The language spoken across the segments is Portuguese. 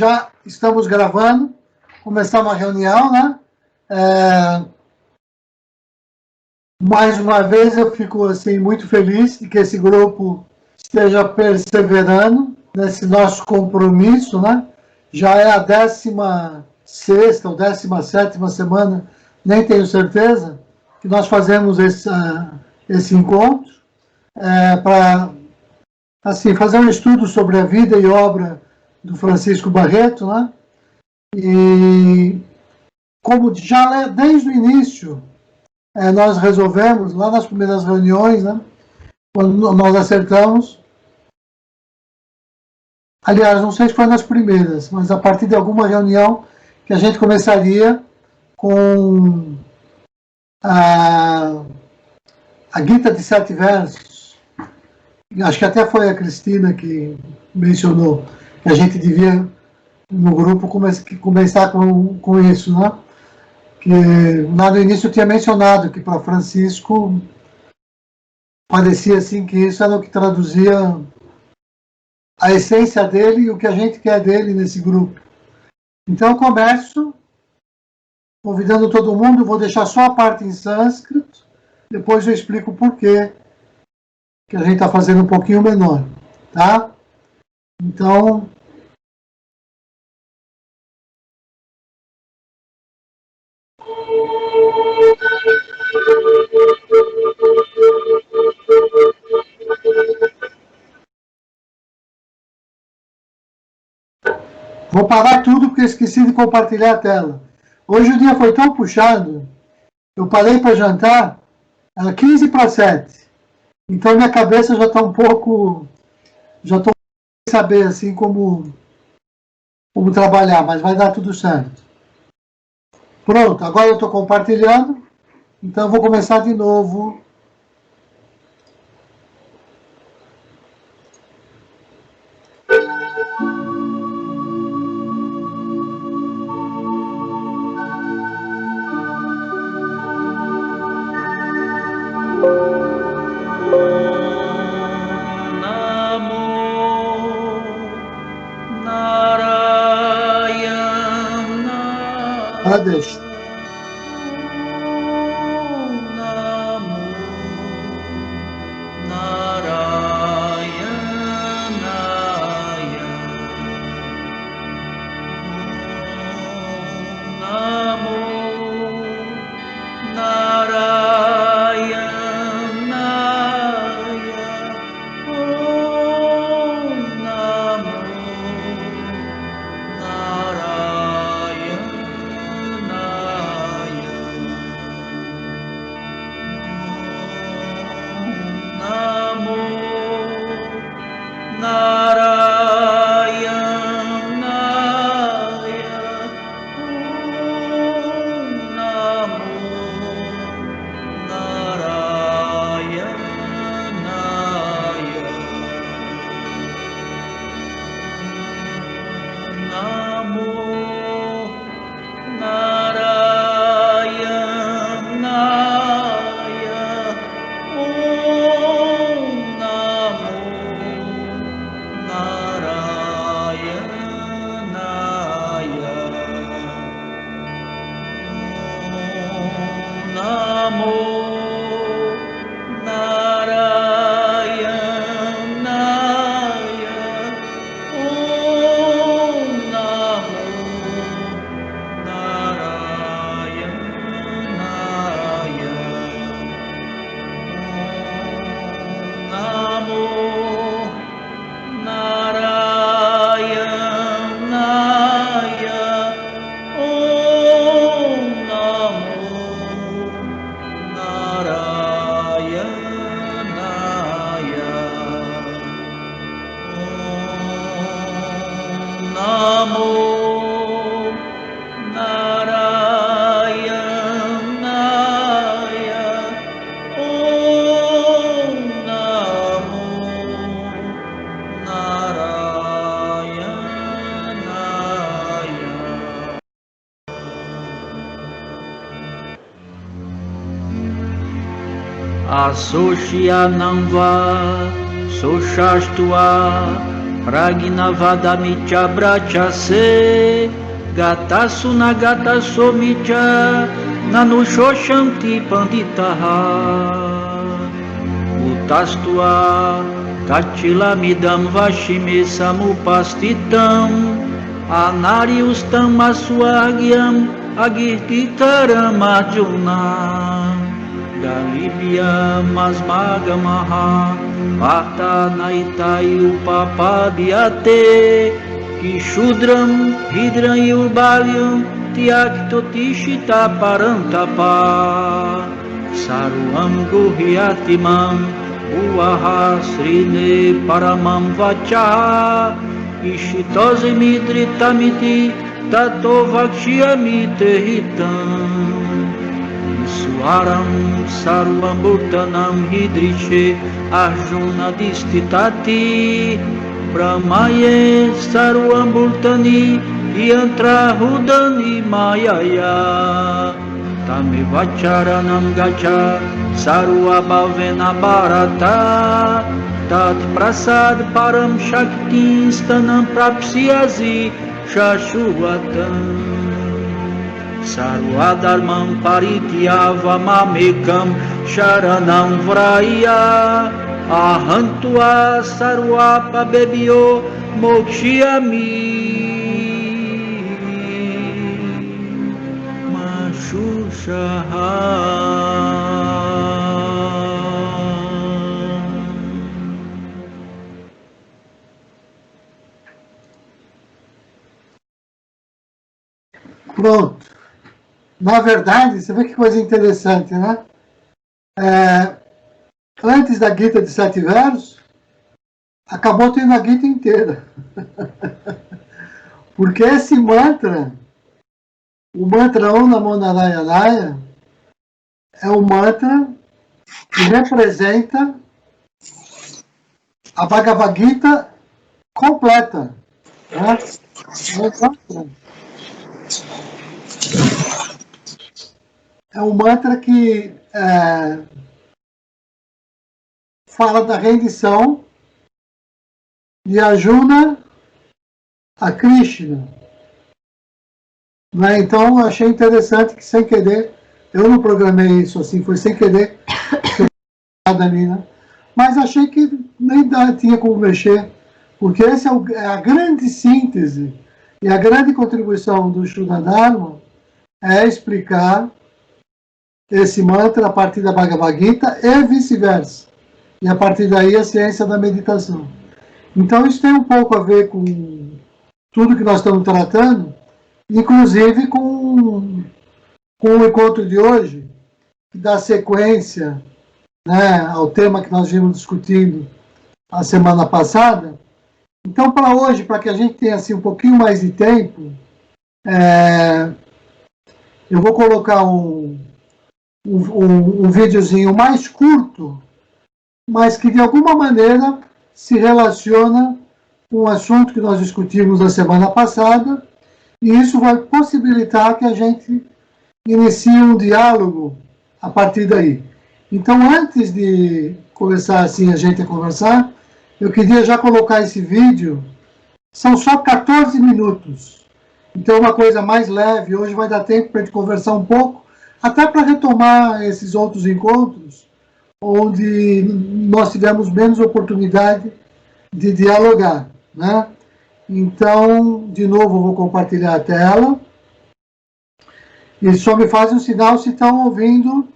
Já estamos gravando, começar uma reunião, né? Mais uma vez eu fico assim muito feliz de que esse grupo esteja perseverando nesse nosso compromisso, né? Já é a 16ª ou 17ª semana, nem tenho certeza, que nós fazemos esse encontro para assim, fazer um estudo sobre a vida e obra do Francisco Barreto, né? E como já desde o início nós resolvemos, lá nas primeiras reuniões, né, quando nós acertamos, aliás, não sei se foi nas primeiras, mas a partir de alguma reunião que a gente começaria com a Gita de 7 versos. Acho que até foi a Cristina que mencionou que a gente devia, no grupo, começar com isso, né? Que lá no início eu tinha mencionado que para Francisco parecia assim que isso era o que traduzia a essência dele e o que a gente quer dele nesse grupo. Então eu começo convidando todo mundo, vou deixar só a parte em sânscrito, depois eu explico o porquê que a gente está fazendo um pouquinho menor, tá? Então, vou parar tudo porque esqueci de compartilhar a tela. Hoje o dia foi tão puxado, eu parei para jantar, era 15 para 7. Então minha cabeça já está um pouco, já estou sem saber assim como trabalhar, mas vai dar tudo certo. Pronto, agora eu estou compartilhando, então eu vou começar de novo. Deixa. Asosya Namva Soshastva Pragnavadamicha brachase Gatasuna gatasomicha Nanushoshanti panditaha Utastua Tachilamidam vashime samupastitam Anariustam aswagyam Agirtitaram arjuna Galibya masmagamaha Varta naitayu papadiate Kishudram hidram yurbalyam Tyaktotishita parantapa Saruam guhyatimam Uvaha srine paramam vacha Ishitoze midritamiti Tato vakshyami tehitam Swaram sarvam bhutanam hidriche Arjuna distitati Brahmaye sarvam bhutani Yantra hudani mayaya Tame vacharanam gacha Sarva bhavena bharata Tat prasad param shakti stanam prapsyazi shashvatam Sarva dharmam parityava mamekam sharanam vraya Ahantua sarva pabebhyo mokshiyami Pronto. Na verdade, você vê que coisa interessante, né? Antes da Gita de 7 versos, acabou tendo a Gita inteira. Porque esse mantra, o mantra Om Namo Narayanaya, é um mantra que representa a Bhagavad Gita completa. Né? É um mantra que fala da rendição de Arjuna a Krishna. Né? Então, eu achei interessante que, sem querer, eu não programei isso assim, foi sem querer, né? Mas achei que nem tinha como mexer, porque essa é a grande síntese e a grande contribuição do Shuddha Dharma é explicar esse mantra a partir da Bhagavad Gita e vice-versa. E a partir daí a ciência da meditação. Então isso tem um pouco a ver com tudo que nós estamos tratando, inclusive com o encontro de hoje, que dá sequência, né, ao tema que nós vimos discutindo a semana passada. Então, para hoje, para que a gente tenha assim, um pouquinho mais de tempo, eu vou colocar um videozinho mais curto, mas que de alguma maneira se relaciona com o assunto que nós discutimos na semana passada, e isso vai possibilitar que a gente inicie um diálogo a partir daí. Então, antes de começar assim a gente a conversar, eu queria já colocar esse vídeo. São só 14 minutos. Então, uma coisa mais leve. Hoje vai dar tempo para a gente conversar um pouco, até para retomar esses outros encontros, onde nós tivemos menos oportunidade de dialogar, né? Então, de novo, eu vou compartilhar a tela. E só me fazem um sinal se estão ouvindo,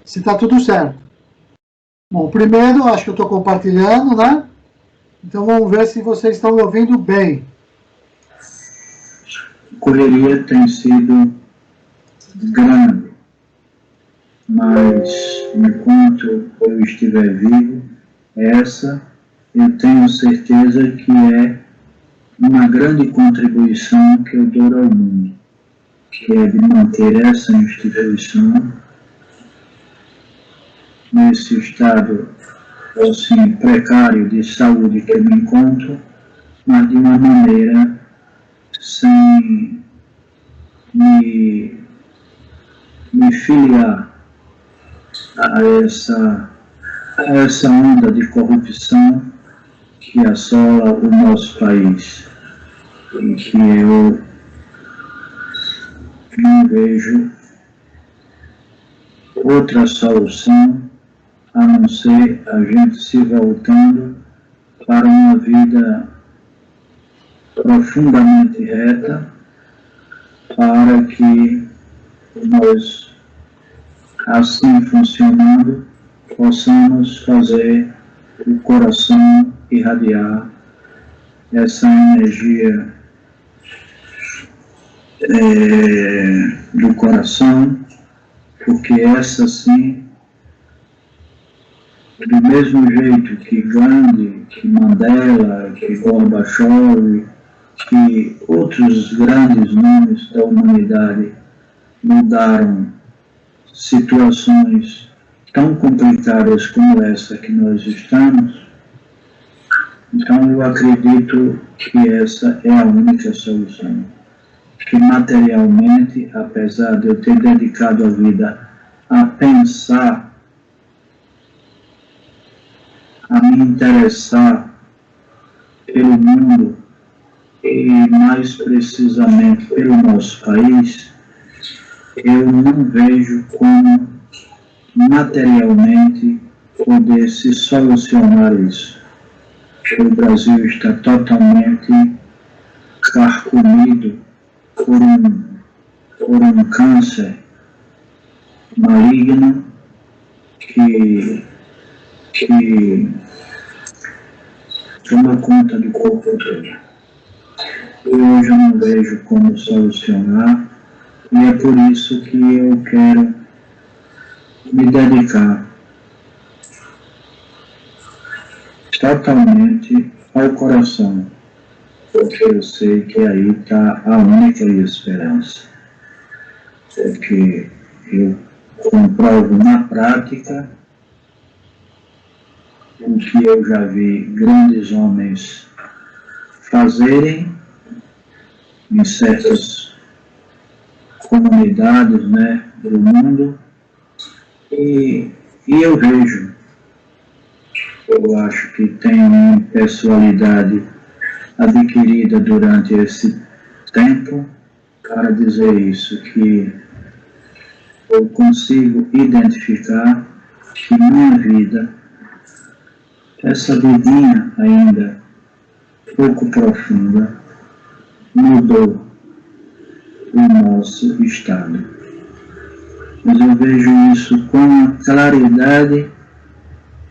se está tudo certo. Bom, primeiro, acho que eu estou compartilhando, né? Então, vamos ver se vocês estão me ouvindo bem. A correria tem sido grande, mas enquanto eu estiver vivo, essa eu tenho certeza que é uma grande contribuição que eu dou ao mundo, que é de manter essa instituição nesse estado assim, precário de saúde que eu me encontro, mas de uma maneira sem me filiar a essa onda de corrupção que assola o nosso país e que eu não vejo outra solução a não ser a gente se voltando para uma vida profundamente reta, para que nós, assim funcionando, possamos fazer o coração irradiar essa energia do coração, porque essa sim, do mesmo jeito que Gandhi, que Mandela, que Gorbachev, que outros grandes nomes da humanidade mudaram situações tão complicadas como essa que nós estamos, então eu acredito que essa é a única solução. Que materialmente, apesar de eu ter dedicado a vida a pensar, a me interessar pelo mundo e mais precisamente pelo nosso país, eu não vejo como materialmente poder se solucionar isso. O Brasil está totalmente carcomido por um câncer maligno que toma conta do corpo todo. E hoje eu não vejo como solucionar, e é por isso que eu quero me dedicar totalmente ao coração, porque eu sei que aí está a única esperança. Porque eu comprovo na prática o que eu já vi grandes homens fazerem em certas comunidades, né, do mundo, e eu vejo, eu acho que tem uma pessoalidade adquirida durante esse tempo para dizer isso, que eu consigo identificar que minha vida, essa vidinha ainda pouco profunda, mudou o nosso estado. Mas eu vejo isso com uma claridade,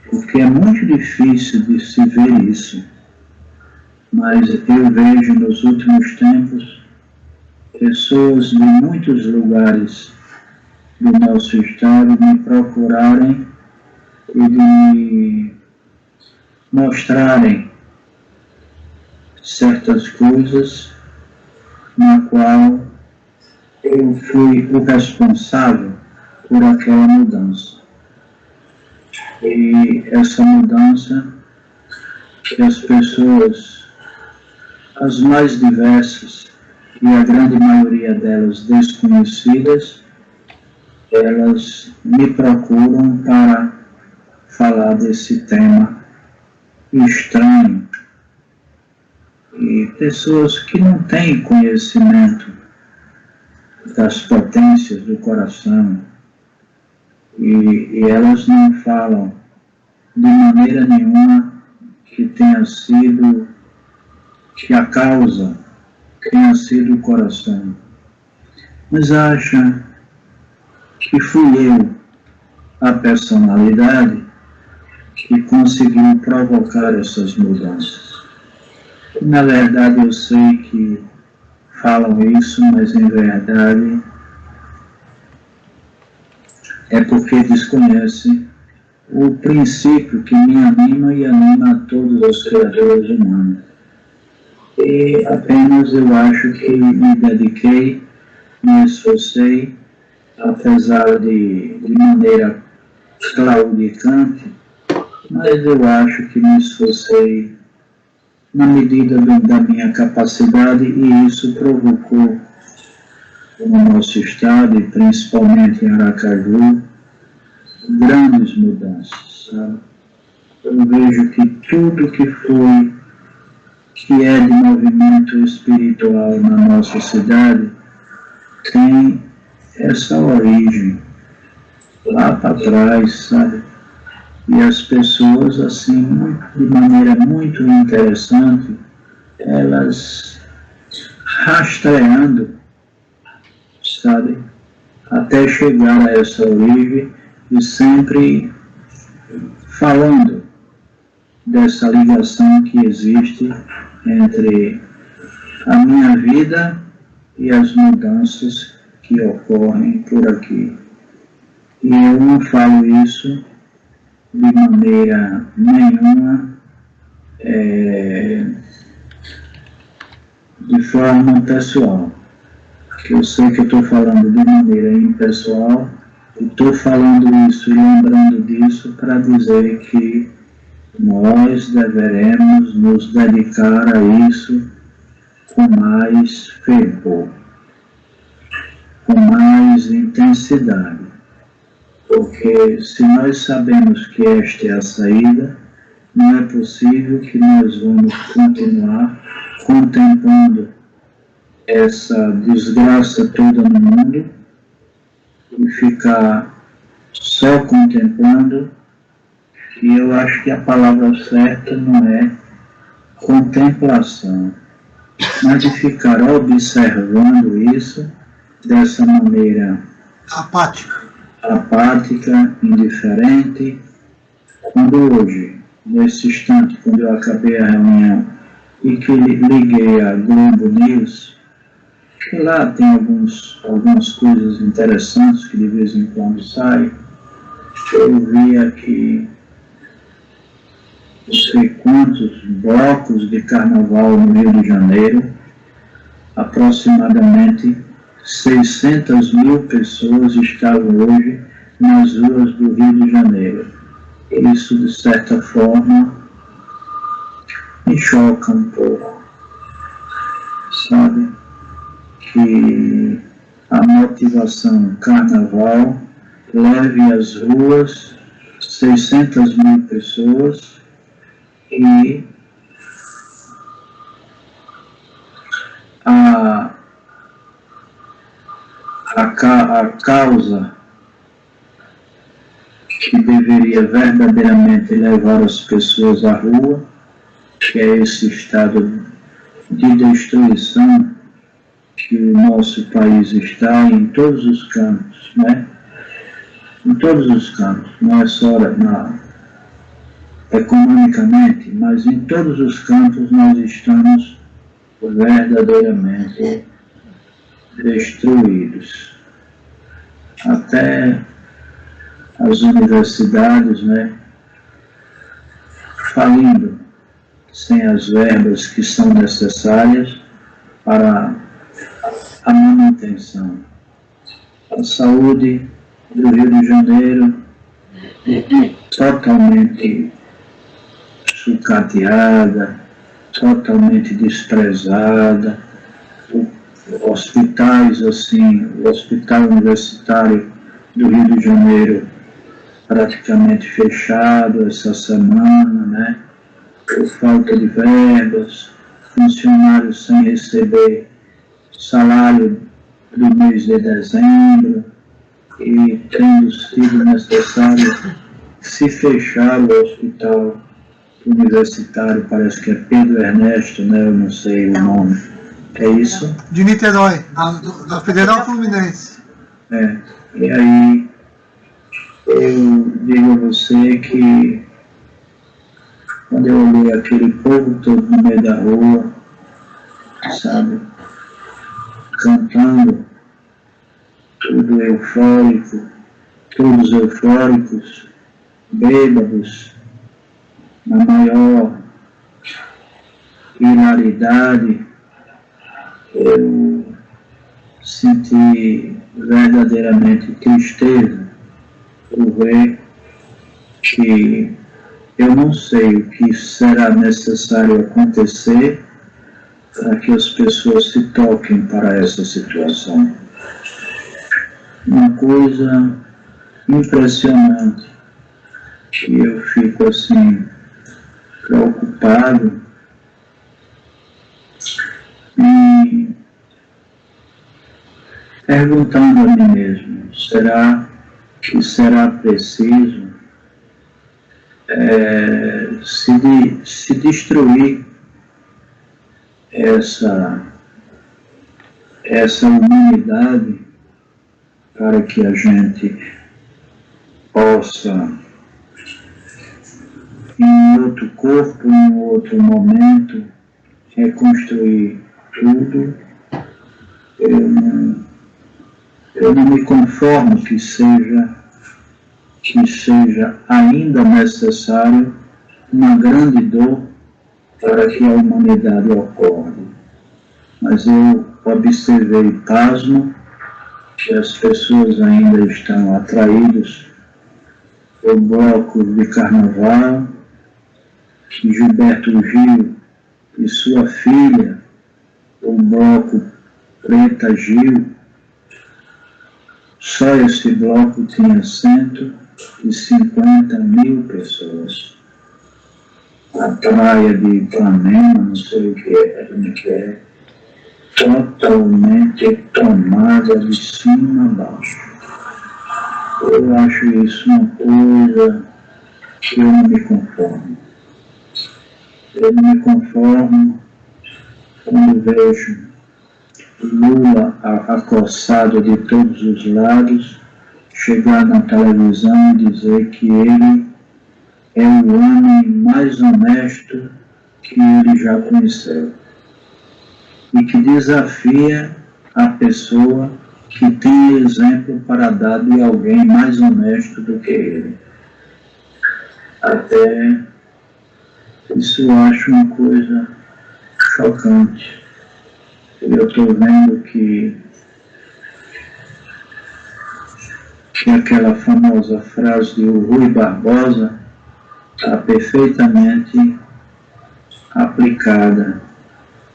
porque é muito difícil de se ver isso. Mas eu vejo nos últimos tempos pessoas de muitos lugares do nosso estado me procurarem e de me mostrarem certas coisas na qual eu fui o responsável por aquela mudança. E essa mudança que as pessoas, as mais diversas, e a grande maioria delas desconhecidas, elas me procuram para falar desse tema estranho. E pessoas que não têm conhecimento das potências do coração, e elas não falam de maneira nenhuma que tenha sido, que a causa tenha sido o coração, mas acham que fui eu, a personalidade, que conseguiu provocar essas mudanças. Na verdade, eu sei que falam isso, mas em verdade é porque desconhecem o princípio que me anima e anima a todos os criadores humanos. E apenas eu acho que me dediquei, me esforcei, apesar de maneira claudicante, mas eu acho que me esforcei na medida da minha capacidade, e isso provocou no nosso estado, e principalmente em Aracaju, grandes mudanças, sabe? eu vejo que tudo que é de movimento espiritual na nossa cidade tem essa origem lá para trás, sabe? E as pessoas, assim, de maneira muito interessante, elas rastreando, sabe? Até chegar a essa origem e sempre falando dessa ligação que existe entre a minha vida e as mudanças que ocorrem por aqui. E eu não falo isso de maneira nenhuma de forma pessoal. Eu sei que eu estou falando de maneira impessoal, e estou falando isso e lembrando disso para dizer que nós deveremos nos dedicar a isso com mais fervor, com mais intensidade, porque se nós sabemos que esta é a saída, não é possível que nós vamos continuar contemplando essa desgraça toda no mundo e ficar só contemplando. E eu acho que a palavra certa não é contemplação, mas de ficar observando isso dessa maneira apática, indiferente, quando hoje, nesse instante, quando eu acabei a reunião e que liguei a Globo News, que lá tem algumas coisas interessantes que de vez em quando saem, eu vi aqui não sei quantos blocos de carnaval no Rio de Janeiro, aproximadamente 600 mil pessoas estavam hoje nas ruas do Rio de Janeiro. Isso, de certa forma, me choca um pouco, sabe? Que a motivação carnaval leve às ruas 600 mil pessoas e a causa que deveria verdadeiramente levar as pessoas à rua, que é esse estado de destruição que o nosso país está em todos os campos, né? Em todos os campos, não é só economicamente, mas em todos os campos nós estamos verdadeiramente destruídos. Até as universidades, né, falindo, sem as verbas que são necessárias para a manutenção. A saúde do Rio de Janeiro totalmente sucateada, totalmente desprezada. Hospitais, assim, o Hospital Universitário do Rio de Janeiro praticamente fechado essa semana, né? Por falta de verbas, funcionários sem receber salário do mês de dezembro e tendo sido necessário se fechar o Hospital Universitário, parece que é Pedro Ernesto, né? Eu não sei o nome. É isso? De Niterói, da Federal Fluminense. É, e aí eu digo a você que quando eu olhei aquele povo todo no meio da rua, sabe, cantando, tudo eufórico, todos eufóricos, bêbados, na maior hilaridade, eu senti verdadeiramente tristeza por ver que eu não sei o que será necessário acontecer para que as pessoas se toquem para essa situação. Uma coisa impressionante que eu fico assim preocupado e perguntando a mim mesmo, será que será preciso se destruir essa humanidade para que a gente possa, em outro corpo, em outro momento, reconstruir tudo? Eu não me conformo que seja ainda necessário uma grande dor para que a humanidade acorde. Mas eu observei pasmo que as pessoas ainda estão atraídas por blocos de carnaval, que Gilberto Gil e sua filha, o bloco Preta Gil, só esse bloco tinha 150 mil pessoas. A praia de Ipanema, não sei o que é, totalmente tomada de cima a baixo. Eu acho isso uma coisa que eu não me conformo. Eu não me conformo quando vejo Lula acossado de todos os lados, chegar na televisão e dizer que ele é o homem mais honesto que ele já conheceu e que desafia a pessoa que tem exemplo para dar de alguém mais honesto do que ele. Até isso eu acho uma coisa chocante. Eu estou vendo que aquela famosa frase do Rui Barbosa está perfeitamente aplicada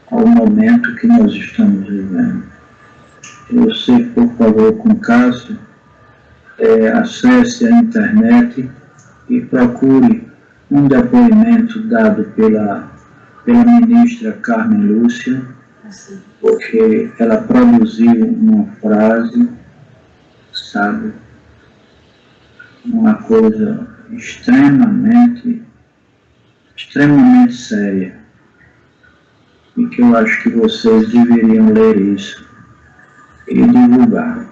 ao momento que nós estamos vivendo. Você, por favor, com Cássio, acesse a internet e procure um depoimento dado pela ministra Carmen Lúcia, porque ela produziu uma frase, sabe, uma coisa extremamente séria, e que eu acho que vocês deveriam ler isso e divulgar.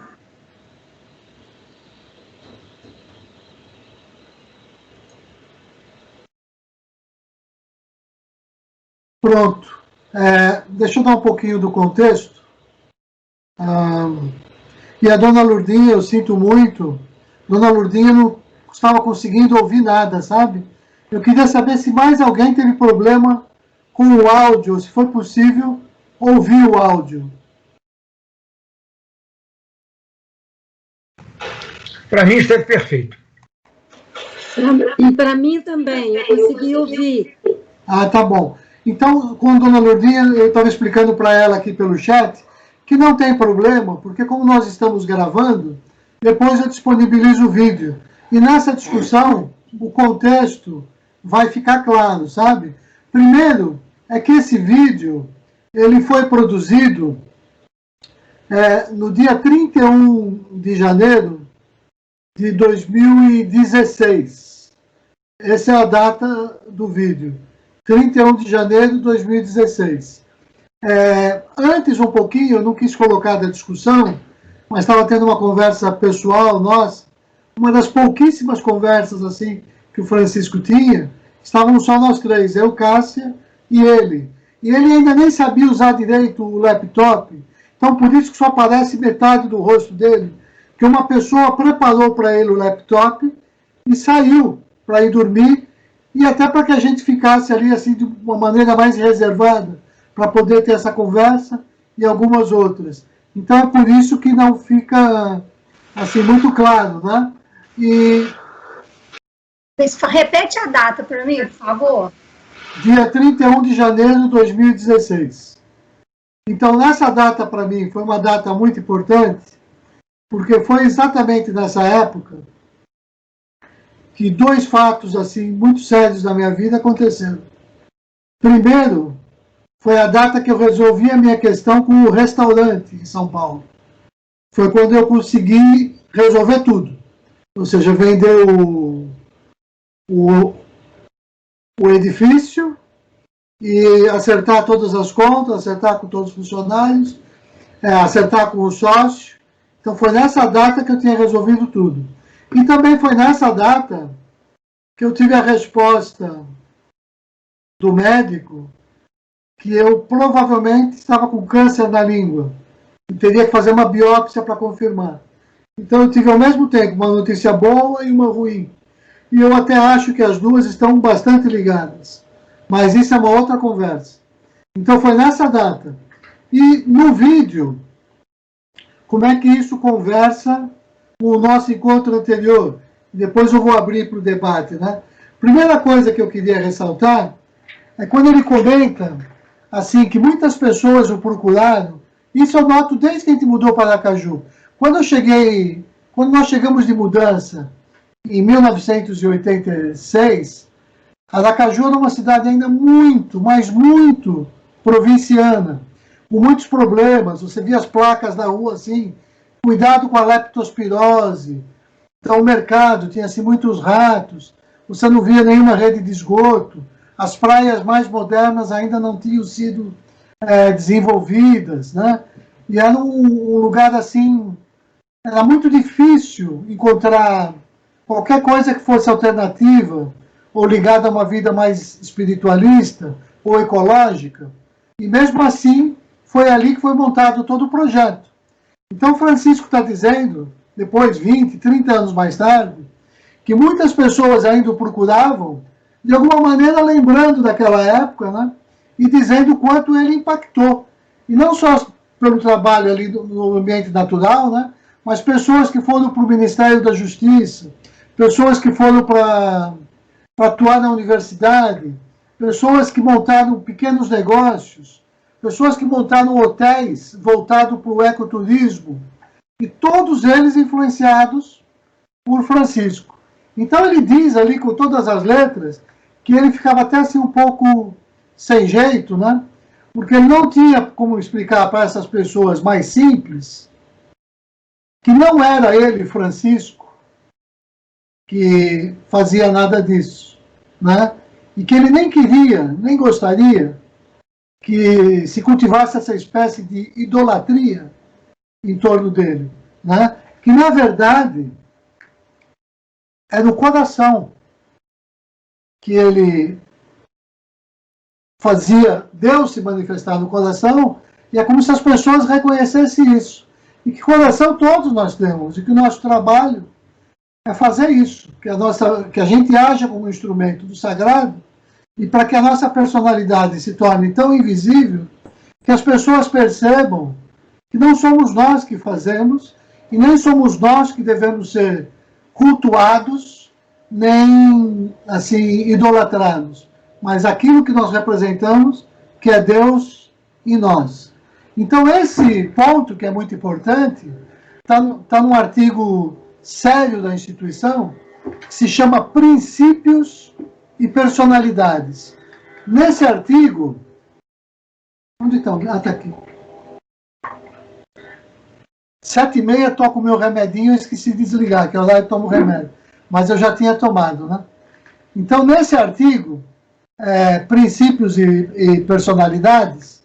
Pronto. Deixa eu dar um pouquinho do contexto. E a dona Lourdinha, eu sinto muito, dona Lourdinha não estava conseguindo ouvir nada, sabe? Eu queria saber se mais alguém teve problema com o áudio, se foi possível ouvir o áudio. Para mim esteve perfeito. E para mim também, eu consegui ouvir. Ah, tá bom. Então, com a dona Lourdinha, eu estava explicando para ela aqui pelo chat que não tem problema, porque como nós estamos gravando, depois eu disponibilizo o vídeo. E nessa discussão, o contexto vai ficar claro, sabe? Primeiro, é que esse vídeo, ele foi produzido no dia 31 de janeiro de 2016. Essa é a data do vídeo. 31 de janeiro de 2016. Antes, um pouquinho, eu não quis colocar da discussão, mas estava tendo uma conversa pessoal nossa, uma das pouquíssimas conversas assim que o Francisco tinha, estávamos só nós três, eu, Cássia e ele. E ele ainda nem sabia usar direito o laptop, então por isso que só aparece metade do rosto dele, que uma pessoa preparou para ele o laptop e saiu para ir dormir, e até para que a gente ficasse ali assim de uma maneira mais reservada, para poder ter essa conversa e algumas outras. Então é por isso que não fica assim muito claro, né? E repete a data para mim, por favor. Dia 31 de janeiro de 2016. Então nessa data para mim foi uma data muito importante, porque foi exatamente nessa época que dois fatos assim muito sérios da minha vida aconteceram. Primeiro, foi a data que eu resolvi a minha questão com o restaurante em São Paulo. Foi quando eu consegui resolver tudo. Ou seja, vender o edifício e acertar todas as contas, acertar com todos os funcionários, acertar com o sócio. Então foi nessa data que eu tinha resolvido tudo. E também foi nessa data que eu tive a resposta do médico que eu provavelmente estava com câncer na língua e teria que fazer uma biópsia para confirmar. Então eu tive ao mesmo tempo uma notícia boa e uma ruim. E eu até acho que as duas estão bastante ligadas. Mas isso é uma outra conversa. Então foi nessa data. E no vídeo, como é que isso conversa com o nosso encontro anterior? Depois eu vou abrir para o debate, né? Primeira coisa que eu queria ressaltar é quando ele comenta assim que muitas pessoas o procuraram. Isso eu noto desde que a gente mudou para Aracaju. Quando nós chegamos de mudança em 1986, Aracaju era uma cidade ainda muito, mas muito provinciana, com muitos problemas. Você via as placas na rua assim, cuidado com a leptospirose. Então o mercado tinha assim muitos ratos, você não via nenhuma rede de esgoto, as praias mais modernas ainda não tinham sido desenvolvidas, né? E era um lugar assim, era muito difícil encontrar qualquer coisa que fosse alternativa, ou ligada a uma vida mais espiritualista, ou ecológica. E mesmo assim, foi ali que foi montado todo o projeto. Então Francisco está dizendo, depois 20, 30 anos mais tarde, que muitas pessoas ainda o procuravam, de alguma maneira lembrando daquela época, né? E dizendo o quanto ele impactou. E não só pelo trabalho ali no ambiente natural, né? Mas pessoas que foram para o Ministério da Justiça, pessoas que foram para atuar na universidade, pessoas que montaram pequenos negócios, pessoas que montaram hotéis voltados para o ecoturismo, e todos eles influenciados por Francisco. Então ele diz ali com todas as letras que ele ficava até assim um pouco sem jeito, né? Porque ele não tinha como explicar para essas pessoas mais simples que não era ele, Francisco, que fazia nada disso, né? E que ele nem queria, nem gostaria que se cultivasse essa espécie de idolatria em torno dele, né? Que na verdade é no coração que ele fazia Deus se manifestar no coração, e é como se as pessoas reconhecessem isso. E que coração todos nós temos, e que o nosso trabalho é fazer isso, que a gente haja como um instrumento do sagrado, e para que a nossa personalidade se torne tão invisível, que as pessoas percebam que não somos nós que fazemos, e nem somos nós que devemos ser cultuados, nem assim idolatrados, mas aquilo que nós representamos, que é Deus em nós. Então esse ponto, que é muito importante, está num artigo sério da instituição, que se chama Princípios e Personalidades. Nesse artigo, onde estão? Ah, está aqui. 7h30 toco o meu remedinho, eu esqueci de desligar, que é o horário que tomo o remédio. Mas eu já tinha tomado, né? Então, nesse artigo, Princípios e Personalidades,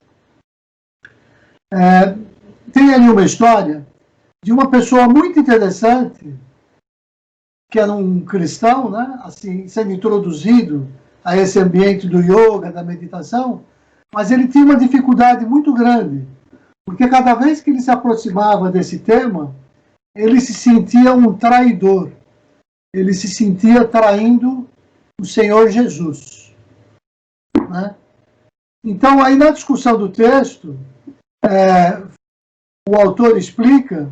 tem ali uma história de uma pessoa muito interessante, que era um cristão, né? Assim, sendo introduzido a esse ambiente do yoga, da meditação, mas ele tinha uma dificuldade muito grande, porque cada vez que ele se aproximava desse tema, ele se sentia um traidor. Ele se sentia traindo o Senhor Jesus, né? Então, aí na discussão do texto, o autor explica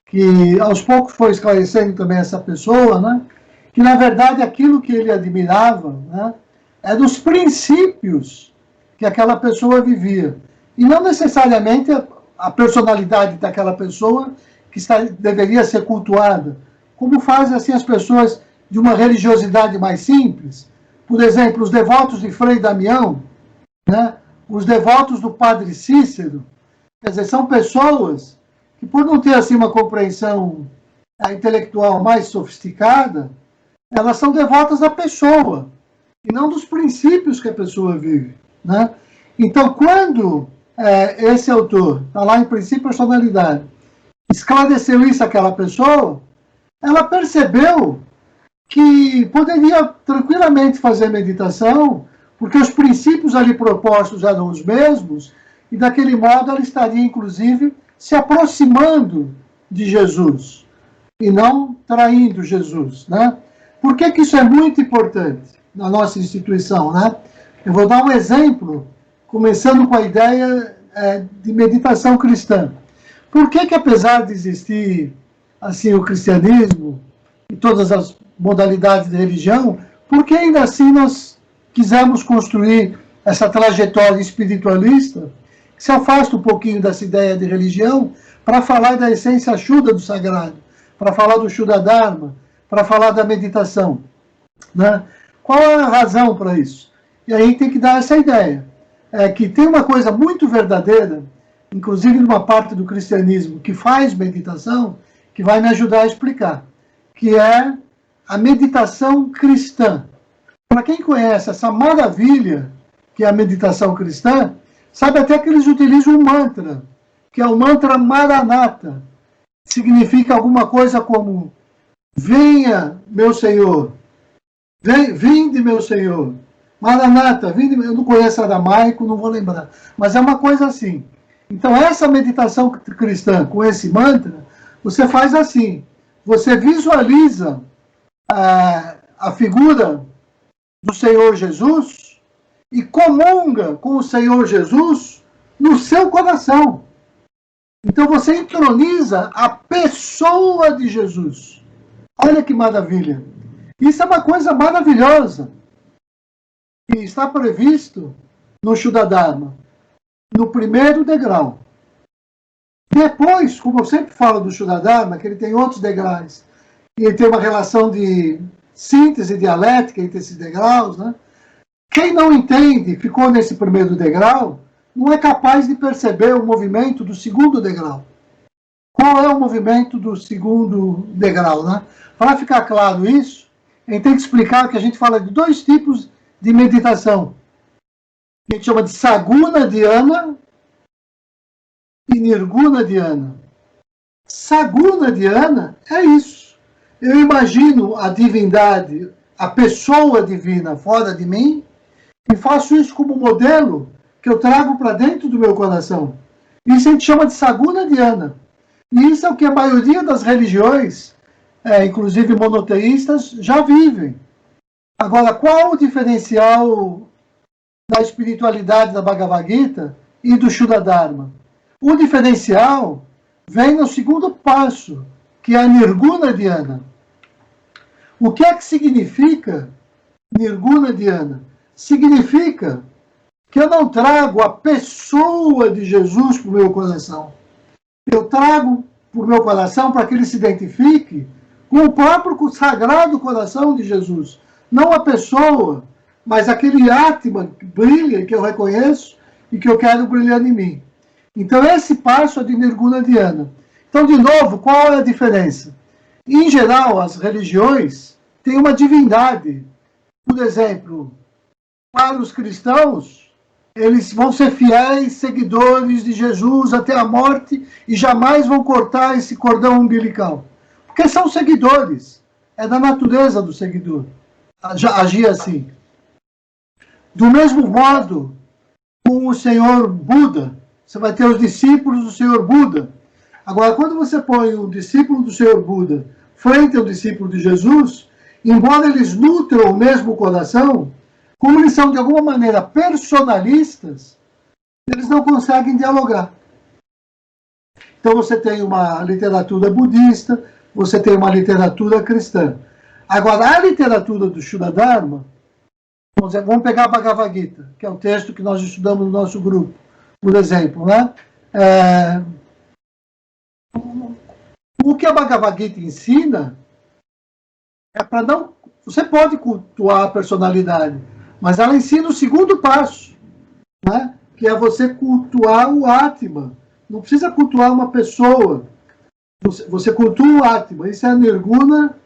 que aos poucos foi esclarecendo também essa pessoa, né? Que na verdade aquilo que ele admirava, né, é dos princípios que aquela pessoa vivia, e não necessariamente a personalidade daquela pessoa que deveria ser cultuada, como fazem assim as pessoas de uma religiosidade mais simples. Por exemplo, os devotos de Frei Damião, né? Os devotos do Padre Cícero, quer dizer, são pessoas que, por não ter assim uma compreensão intelectual mais sofisticada, elas são devotas da pessoa, e não dos princípios que a pessoa vive, né? Então, quando esse autor, está lá em Princípio e Personalidade, esclareceu isso àquela pessoa, ela percebeu que poderia tranquilamente fazer meditação, porque os princípios ali propostos eram os mesmos, e daquele modo ela estaria, inclusive, se aproximando de Jesus, e não traindo Jesus, né? Por que isso é muito importante na nossa instituição, né? Eu vou dar um exemplo, começando com a ideia de meditação cristã. Por que apesar de existir assim o cristianismo e todas as modalidades de religião, por que ainda assim nós quisemos construir essa trajetória espiritualista que se afasta um pouquinho dessa ideia de religião para falar da essência Shuddha do sagrado, para falar do Shuddha Dharma, para falar da meditação, né? Qual é a razão para isso? E aí tem que dar essa ideia, que tem uma coisa muito verdadeira, inclusive numa parte do cristianismo que faz meditação, que vai me ajudar a explicar, que é a meditação cristã. Para quem conhece essa maravilha que é a meditação cristã, sabe até que eles utilizam um mantra, que é o mantra Maranatha. Significa alguma coisa como: venha, meu Senhor, vinde, meu Senhor. Maranatha, vinde. Eu não conheço aramaico, não vou lembrar, mas é uma coisa assim. Então, essa meditação cristã com esse mantra, você faz assim: você visualiza a figura do Senhor Jesus e comunga com o Senhor Jesus no seu coração. Então você entroniza a pessoa de Jesus. Olha que maravilha. Isso é uma coisa maravilhosa. E está previsto no Shuddha Dharma, no primeiro degrau. Depois, como eu sempre falo do Shuddha Dharma, que ele tem outros degraus, e ele tem uma relação de síntese dialética entre esses degraus, né? Quem não entende, ficou nesse primeiro degrau, não é capaz de perceber o movimento do segundo degrau. Qual é o movimento do segundo degrau, né? Para ficar claro isso, a gente tem que explicar que a gente fala de dois tipos de meditação. A gente chama de Saguna Dhyana e Nirguna Dhyana. Saguna Dhyana é isso. Eu imagino a divindade, a pessoa divina fora de mim, e faço isso como modelo que eu trago para dentro do meu coração. Isso a gente chama de Saguna Dhyana. E isso é o que a maioria das religiões, inclusive monoteístas, já vivem. Agora, qual o diferencial da espiritualidade da Bhagavad Gita e do Shuddha Dharma? O diferencial vem no segundo passo, que é a Nirguna Dhyana. O que é que significa Nirguna Dhyana? Significa que eu não trago a pessoa de Jesus para o meu coração. Eu trago para o meu coração para que ele se identifique com o próprio sagrado coração de Jesus. Não a pessoa, mas aquele Atma que brilha, que eu reconheço e que eu quero brilhar em mim. Então, esse passo é de Nirguna Dhyana. Então, de novo, qual é a diferença? Em geral, as religiões têm uma divindade. Por exemplo, para os cristãos, eles vão ser fiéis seguidores de Jesus até a morte e jamais vão cortar esse cordão umbilical. Porque são seguidores. É da natureza do seguidor agir assim. Do mesmo modo, com o Senhor Buda, você vai ter os discípulos do Senhor Buda. Agora, quando você põe o discípulo do Senhor Buda frente ao discípulo de Jesus, embora eles nutram o mesmo coração, como eles são de alguma maneira personalistas, eles não conseguem dialogar. Então você tem uma literatura budista, você tem uma literatura cristã. Agora, a literatura do Shuddha Dharma, vamos pegar a Bhagavad Gita, que é o texto que nós estudamos no nosso grupo, por exemplo, né? O que a Bhagavad Gita ensina é para não você pode cultuar a personalidade, mas ela ensina o segundo passo, né? Que é você cultuar o Atma. Não precisa cultuar uma pessoa, você cultua o Atma. Isso é a Nirguna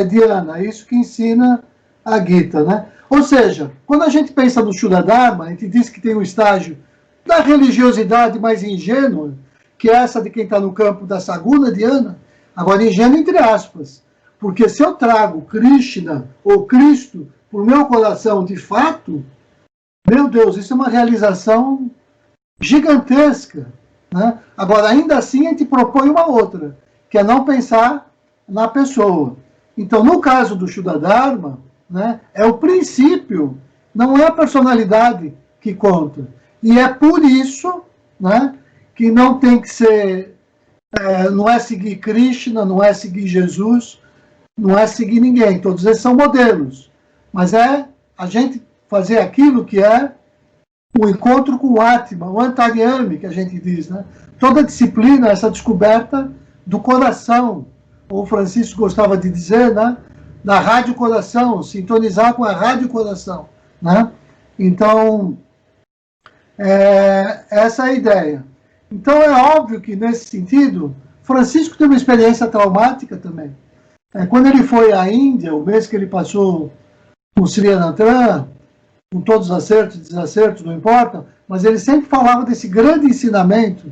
Dhyana, isso que ensina a Gita, né? Ou seja, quando a gente pensa no Shuddha Dharma, a gente diz que tem um estágio da religiosidade mais ingênua, que é essa de quem está no campo da Saguna Dhyana, agora ingênua entre aspas, porque se eu trago Krishna ou Cristo para o meu coração de fato, meu Deus, isso é uma realização gigantesca, né? Agora, ainda assim, a gente propõe uma outra, que é não pensar na pessoa. Então, no caso do Shuddha Dharma, né, é o princípio, não é a personalidade que conta. E é por isso, né, que não tem que ser, não é seguir Krishna, não é seguir Jesus, não é seguir ninguém. Todos eles são modelos. Mas é a gente fazer aquilo que é o encontro com o Atma, o Antaryami, que a gente diz, né? Toda disciplina, essa descoberta do coração. O Francisco gostava de dizer, né? Da rádio coração, sintonizar com a rádio coração, né? Então, essa é a ideia. Então, é óbvio que, nesse sentido, Francisco teve uma experiência traumática também. Quando ele foi à Índia, o mês que ele passou com Sri Anantara, com todos os acertos e desacertos, não importa, mas ele sempre falava desse grande ensinamento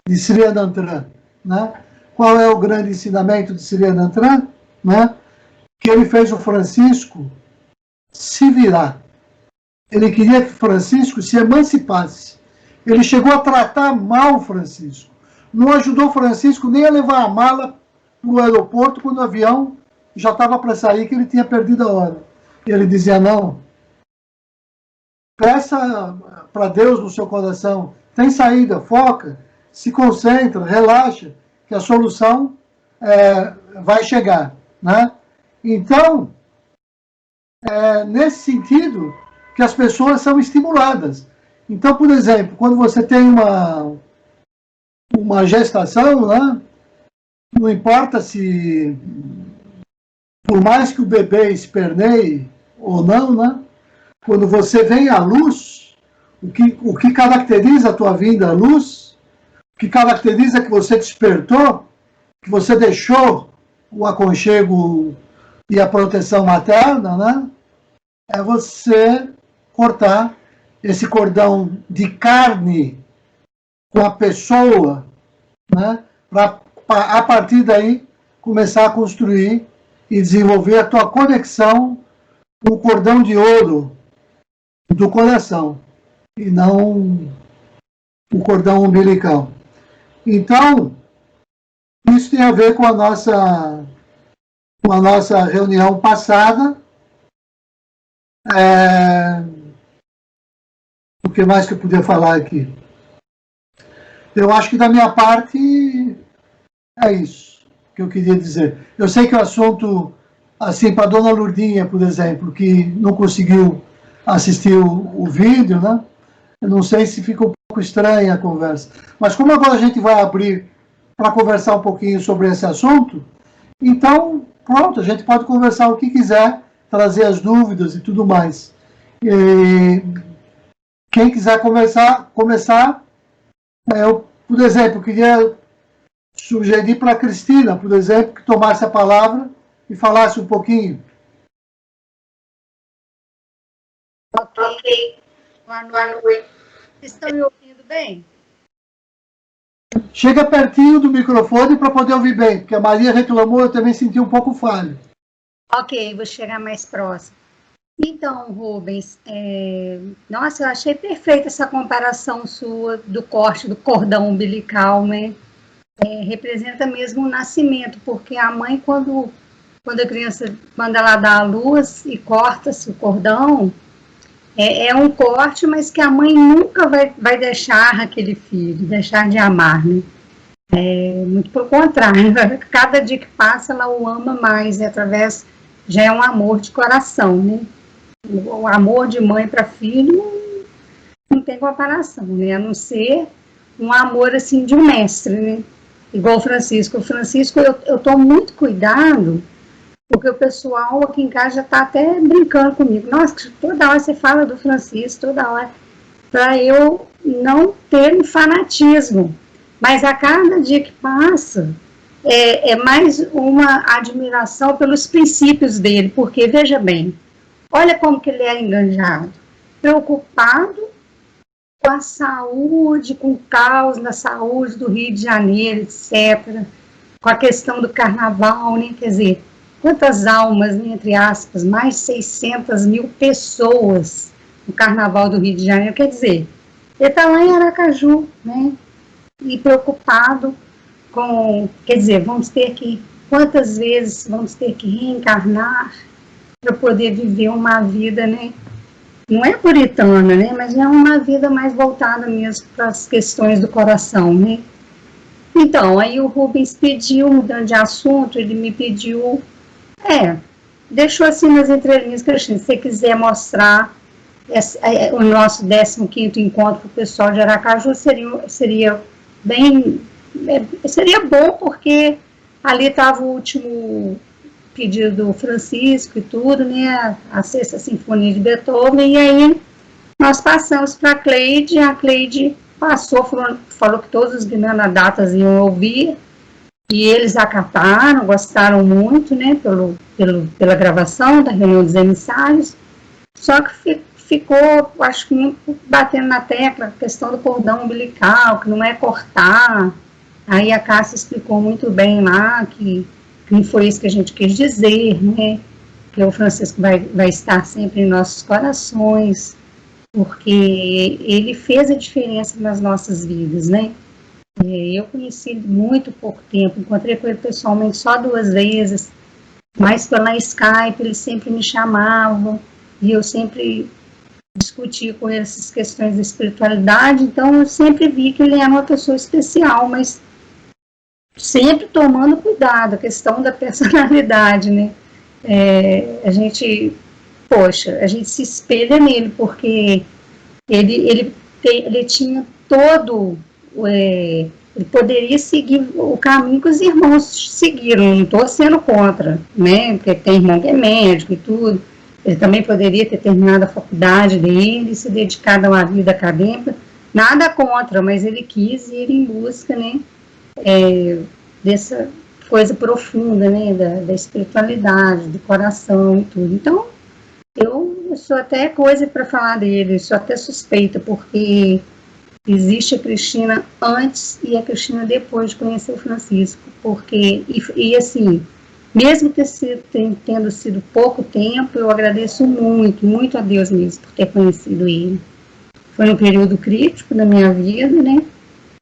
de Sri Anantara, né? Qual é o grande ensinamento de Sri Anantara? Né? Que ele fez o Francisco se virar. Ele queria que Francisco se emancipasse. Ele chegou a tratar mal Francisco. Não ajudou Francisco nem a levar a mala para o aeroporto quando o avião já estava para sair, que ele tinha perdido a hora. E ele dizia, não, peça para Deus no seu coração, tem saída, foca, se concentra, relaxa, que a solução vai chegar, né? Então, nesse sentido que as pessoas são estimuladas. Então, por exemplo, quando você tem uma gestação, né? Não importa se, por mais que o bebê esperneie ou não, né? Quando você vem à luz, o que caracteriza a tua vinda à luz, o que caracteriza que você despertou, que você deixou o aconchego e a proteção materna, né? É você cortar esse cordão de carne com a pessoa, né? Para, a partir daí, começar a construir e desenvolver a tua conexão com o cordão de ouro do coração, e não o cordão umbilical. Então, isso tem a ver com a nossa reunião passada. O que mais que eu podia falar aqui? Eu acho que da minha parte é isso que eu queria dizer. Eu sei que o assunto, assim, para a dona Lourdinha, por exemplo, que não conseguiu assistir o vídeo, né? Eu não sei se fica um pouco estranha a conversa. Mas como agora a gente vai abrir para conversar um pouquinho sobre esse assunto, então, pronto, a gente pode conversar o que quiser, trazer as dúvidas e tudo mais. E quem quiser começar, eu, por exemplo, queria sugerir para a Cristina, por exemplo, que tomasse a palavra e falasse um pouquinho. Ok. Boa noite. Estão me ouvindo bem? Chega pertinho do microfone para poder ouvir bem, porque a Maria reclamou, eu também senti um pouco falho. Ok, vou chegar mais próximo. Então, Rubens, nossa, eu achei perfeita essa comparação sua do corte do cordão umbilical, né? Representa mesmo o nascimento, porque a mãe, quando a criança, quando ela dá a luz e corta-se o cordão, é um corte, mas que a mãe nunca vai deixar aquele filho, deixar de amar, né? Muito pelo contrário, cada dia que passa ela o ama mais, e através, já é um amor de coração, né? O amor de mãe para filho não tem comparação, né? A não ser um amor assim de um mestre, né? Igual o Francisco. O Francisco, eu tomo muito cuidado, porque o pessoal aqui em casa já está até brincando comigo. Nossa, toda hora você fala do Francisco, toda hora, para eu não ter um fanatismo. Mas a cada dia que passa, é mais uma admiração pelos princípios dele, porque, veja bem, olha como que ele é enganjado, preocupado com a saúde, com o caos na saúde do Rio de Janeiro, etc., com a questão do carnaval, né? Quer dizer, quantas almas, né, entre aspas, mais de 600 mil pessoas no carnaval do Rio de Janeiro, quer dizer, ele está lá em Aracaju, né, e preocupado com, quer dizer, quantas vezes vamos ter que reencarnar para poder viver uma vida, né, não é puritana, né, mas é uma vida mais voltada mesmo para as questões do coração, né. Então, aí o Rubens pediu, mudando de assunto, ele me pediu, deixou assim nas entrelinhas, Cristina, se você quiser mostrar o nosso 15º encontro com o pessoal de Aracaju, seria bom, porque ali estava o último pedido do Francisco e tudo, né, a Sexta Sinfonia de Beethoven, e aí nós passamos para a Cleide passou, falou que todos os Guimarães iam ouvir, e eles acataram, gostaram muito, né, pela gravação da reunião dos emissários, só que ficou, acho que muito batendo na tecla, a questão do cordão umbilical, que não é cortar. Aí a Cássia explicou muito bem lá, que não foi isso que a gente quis dizer, né, que o Francisco vai estar sempre em nossos corações, porque ele fez a diferença nas nossas vidas, né. Eu conheci ele muito pouco tempo, encontrei com ele pessoalmente só 2 vezes, mas pela Skype ele sempre me chamava, e eu sempre discutia com ele essas questões da espiritualidade, então eu sempre vi que ele era uma pessoa especial, mas sempre tomando cuidado, a questão da personalidade, né. A gente se espelha nele, porque ele tinha todo, ele poderia seguir o caminho que os irmãos seguiram, não estou sendo contra, né, porque tem irmão que é médico e tudo, ele também poderia ter terminado a faculdade dele, se dedicado a uma vida acadêmica, nada contra, mas ele quis ir em busca, né, dessa coisa profunda, né, da espiritualidade, do coração e tudo. Então, eu sou até coisa para falar dele, sou até suspeita, porque existe a Cristina antes e a Cristina depois de conhecer o Francisco, porque, e assim, mesmo tendo sido pouco tempo, eu agradeço muito, muito a Deus mesmo por ter conhecido ele. Foi um período crítico da minha vida, né,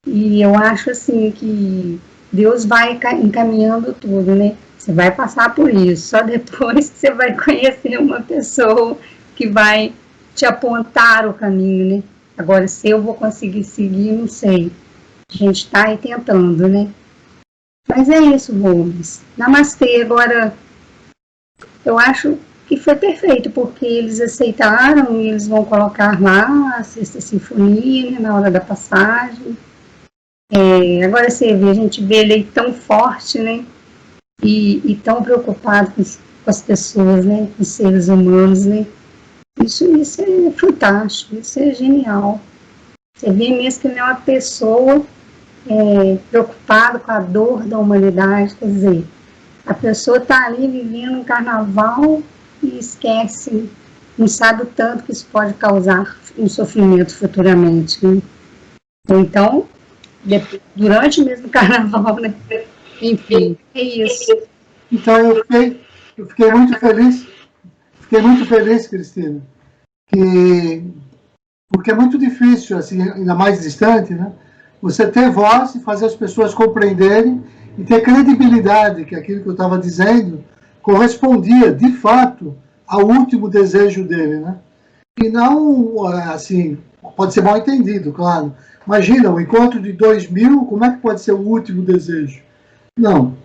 e eu acho assim que Deus vai encaminhando tudo, né, você vai passar por isso, só depois que você vai conhecer uma pessoa que vai te apontar o caminho, né. Agora, se eu vou conseguir seguir, não sei. A gente está aí tentando, né? Mas é isso, Rubens. Namastê. Agora, eu acho que foi perfeito, porque eles aceitaram e eles vão colocar lá a Sexta Sinfonia, né, na hora da passagem. Agora você vê, a gente vê ele aí tão forte, né? E tão preocupado com as pessoas, né? Com os seres humanos, né? Isso é fantástico, isso é genial. Você vê mesmo que ele é uma pessoa preocupada com a dor da humanidade, quer dizer, a pessoa está ali vivendo um carnaval e esquece, não sabe o tanto que isso pode causar um sofrimento futuramente, né? Então, durante mesmo o carnaval, né? Enfim, é isso. Então eu fiquei muito feliz. Fiquei muito feliz, Cristina, porque é muito difícil, assim, ainda mais distante, né, você ter voz e fazer as pessoas compreenderem e ter credibilidade que aquilo que eu estava dizendo correspondia, de fato, ao último desejo dele, né? E não, assim, pode ser mal entendido, claro. Imagina, o encontro de 2000, como é que pode ser o último desejo? Não.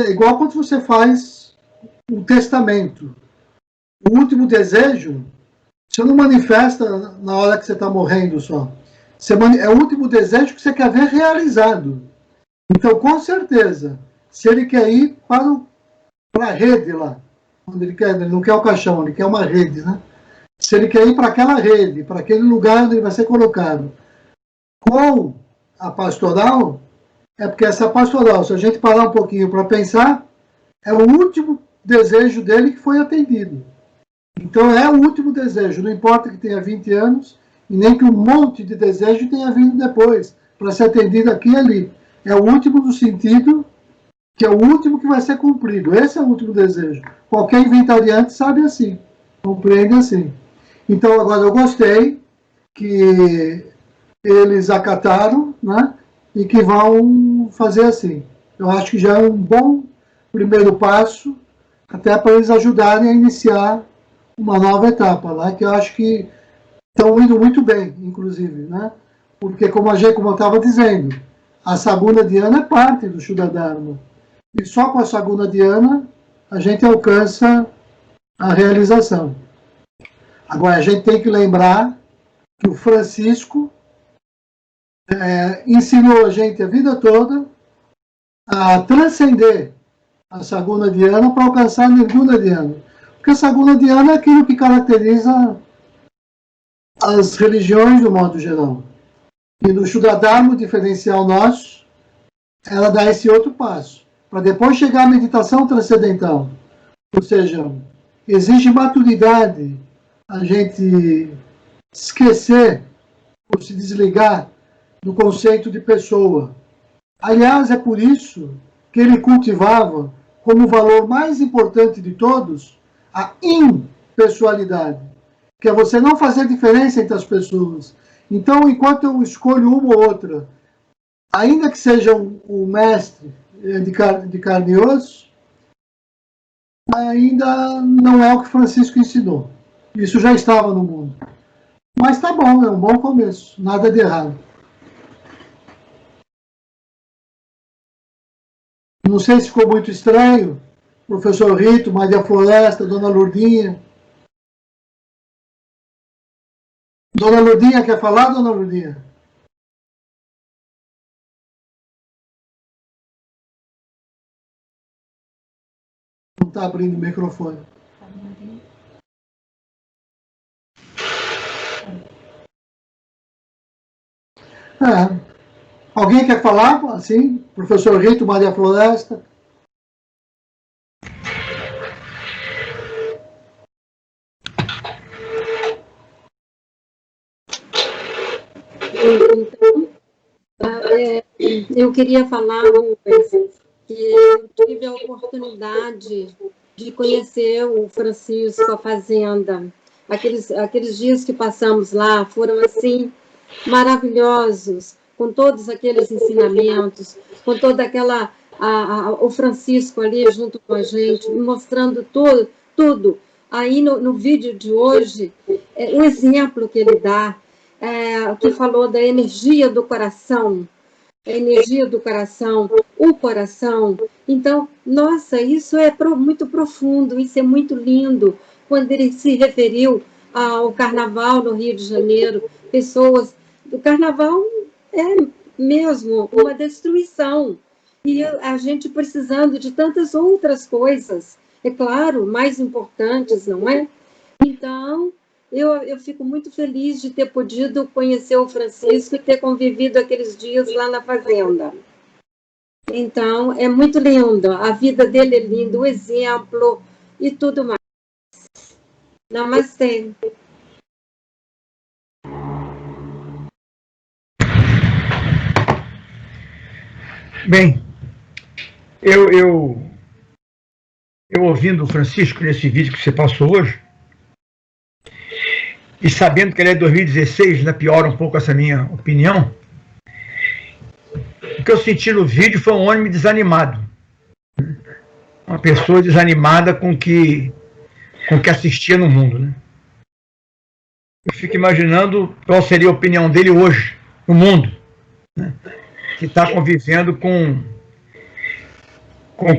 Igual quando você faz um testamento. O último desejo, você não manifesta na hora que você está morrendo só. É o último desejo que você quer ver realizado. Então, com certeza, se ele quer ir para para a rede lá, onde ele não quer o caixão, ele quer uma rede, né? Se ele quer ir para aquela rede, para aquele lugar onde ele vai ser colocado, com a pastoral, é porque essa pastoral, se a gente parar um pouquinho para pensar, é o último desejo dele que foi atendido. Então é o último desejo, não importa que tenha 20 anos, e nem que um monte de desejo tenha vindo depois, para ser atendido aqui e ali. É o último no sentido que é o último que vai ser cumprido. Esse é o último desejo. Qualquer inventariante sabe assim, compreende assim. Então, agora, eu gostei que eles acataram, né, e que vão fazer assim. Eu acho que já é um bom primeiro passo, até para eles ajudarem a iniciar uma nova etapa lá, que eu acho que estão indo muito bem, inclusive, né? Porque, como eu estava dizendo, a Saguna Dhyana é parte do Shuddha Dharma. E só com a Saguna Dhyana a gente alcança a realização. Agora, a gente tem que lembrar que o Francisco ensinou a gente a vida toda a transcender a Saguna Dhyana para alcançar a Nirguna Dhyana. Porque a Saguna Dhyana é aquilo que caracteriza as religiões do modo geral. E no Shuddha Dharma, o diferencial nosso, ela dá esse outro passo, para depois chegar à meditação transcendental. Ou seja, exige maturidade a gente esquecer ou se desligar do conceito de pessoa. Aliás, é por isso que ele cultivava como o valor mais importante de todos a impessoalidade, que é você não fazer diferença entre as pessoas. Então, enquanto eu escolho uma ou outra, ainda que seja um mestre de carne e osso, ainda não é o que Francisco ensinou. Isso já estava no mundo. Mas tá bom, é um bom começo, nada de errado. Não sei se ficou muito estranho, professor Rito, Maria Floresta, Dona Lourdinha. Dona Lourdinha, quer falar, Dona Lourdinha? Não está abrindo o microfone. Alguém quer falar? Assim, professor Rito, Maria Floresta? Eu queria falar, Rubens, que eu tive a oportunidade de conhecer o Francisco, a fazenda. Aqueles dias que passamos lá foram, assim, maravilhosos, com todos aqueles ensinamentos, com toda aquela... o Francisco ali junto com a gente, mostrando tudo. Aí, no vídeo de hoje, o exemplo que ele dá, que falou da energia do coração, a energia do coração, o coração. Então, nossa, isso é muito profundo, isso é muito lindo. Quando ele se referiu ao carnaval no Rio de Janeiro, pessoas... O carnaval é mesmo uma destruição. E a gente precisando de tantas outras coisas, é claro, mais importantes, não é? Então... Eu fico muito feliz de ter podido conhecer o Francisco e ter convivido aqueles dias lá na fazenda. Então, é muito lindo. A vida dele é linda, o exemplo e tudo mais. Namastê. Bem, eu ouvindo o Francisco nesse vídeo que você passou hoje, e sabendo que ele é de 2016, ainda piora um pouco essa minha opinião, o que eu senti no vídeo foi um homem desanimado. Uma pessoa desanimada com o que assistia no mundo, né? Eu fico imaginando qual seria a opinião dele hoje, no mundo, né? Que está convivendo com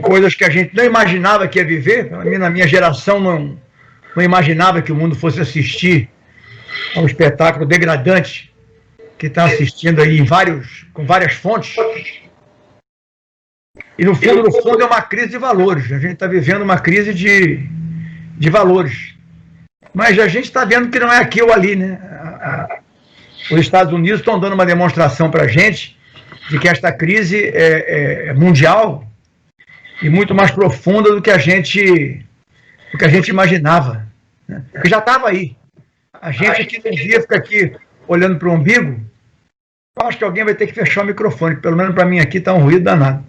coisas que a gente não imaginava que ia viver. Na minha geração não imaginava que o mundo fosse assistir a um espetáculo degradante que está assistindo aí com várias fontes. E no fundo é uma crise de valores. A gente está vivendo uma crise de valores. Mas a gente está vendo que não é aqui ou ali, né? Os Estados Unidos estão dando uma demonstração para a gente de que esta crise é mundial e muito mais profunda do que a gente imaginava, né? Porque já estava aí. A gente aqui um dia fica aqui olhando para o umbigo. Eu acho que alguém vai ter que fechar o microfone, pelo menos para mim aqui está um ruído danado.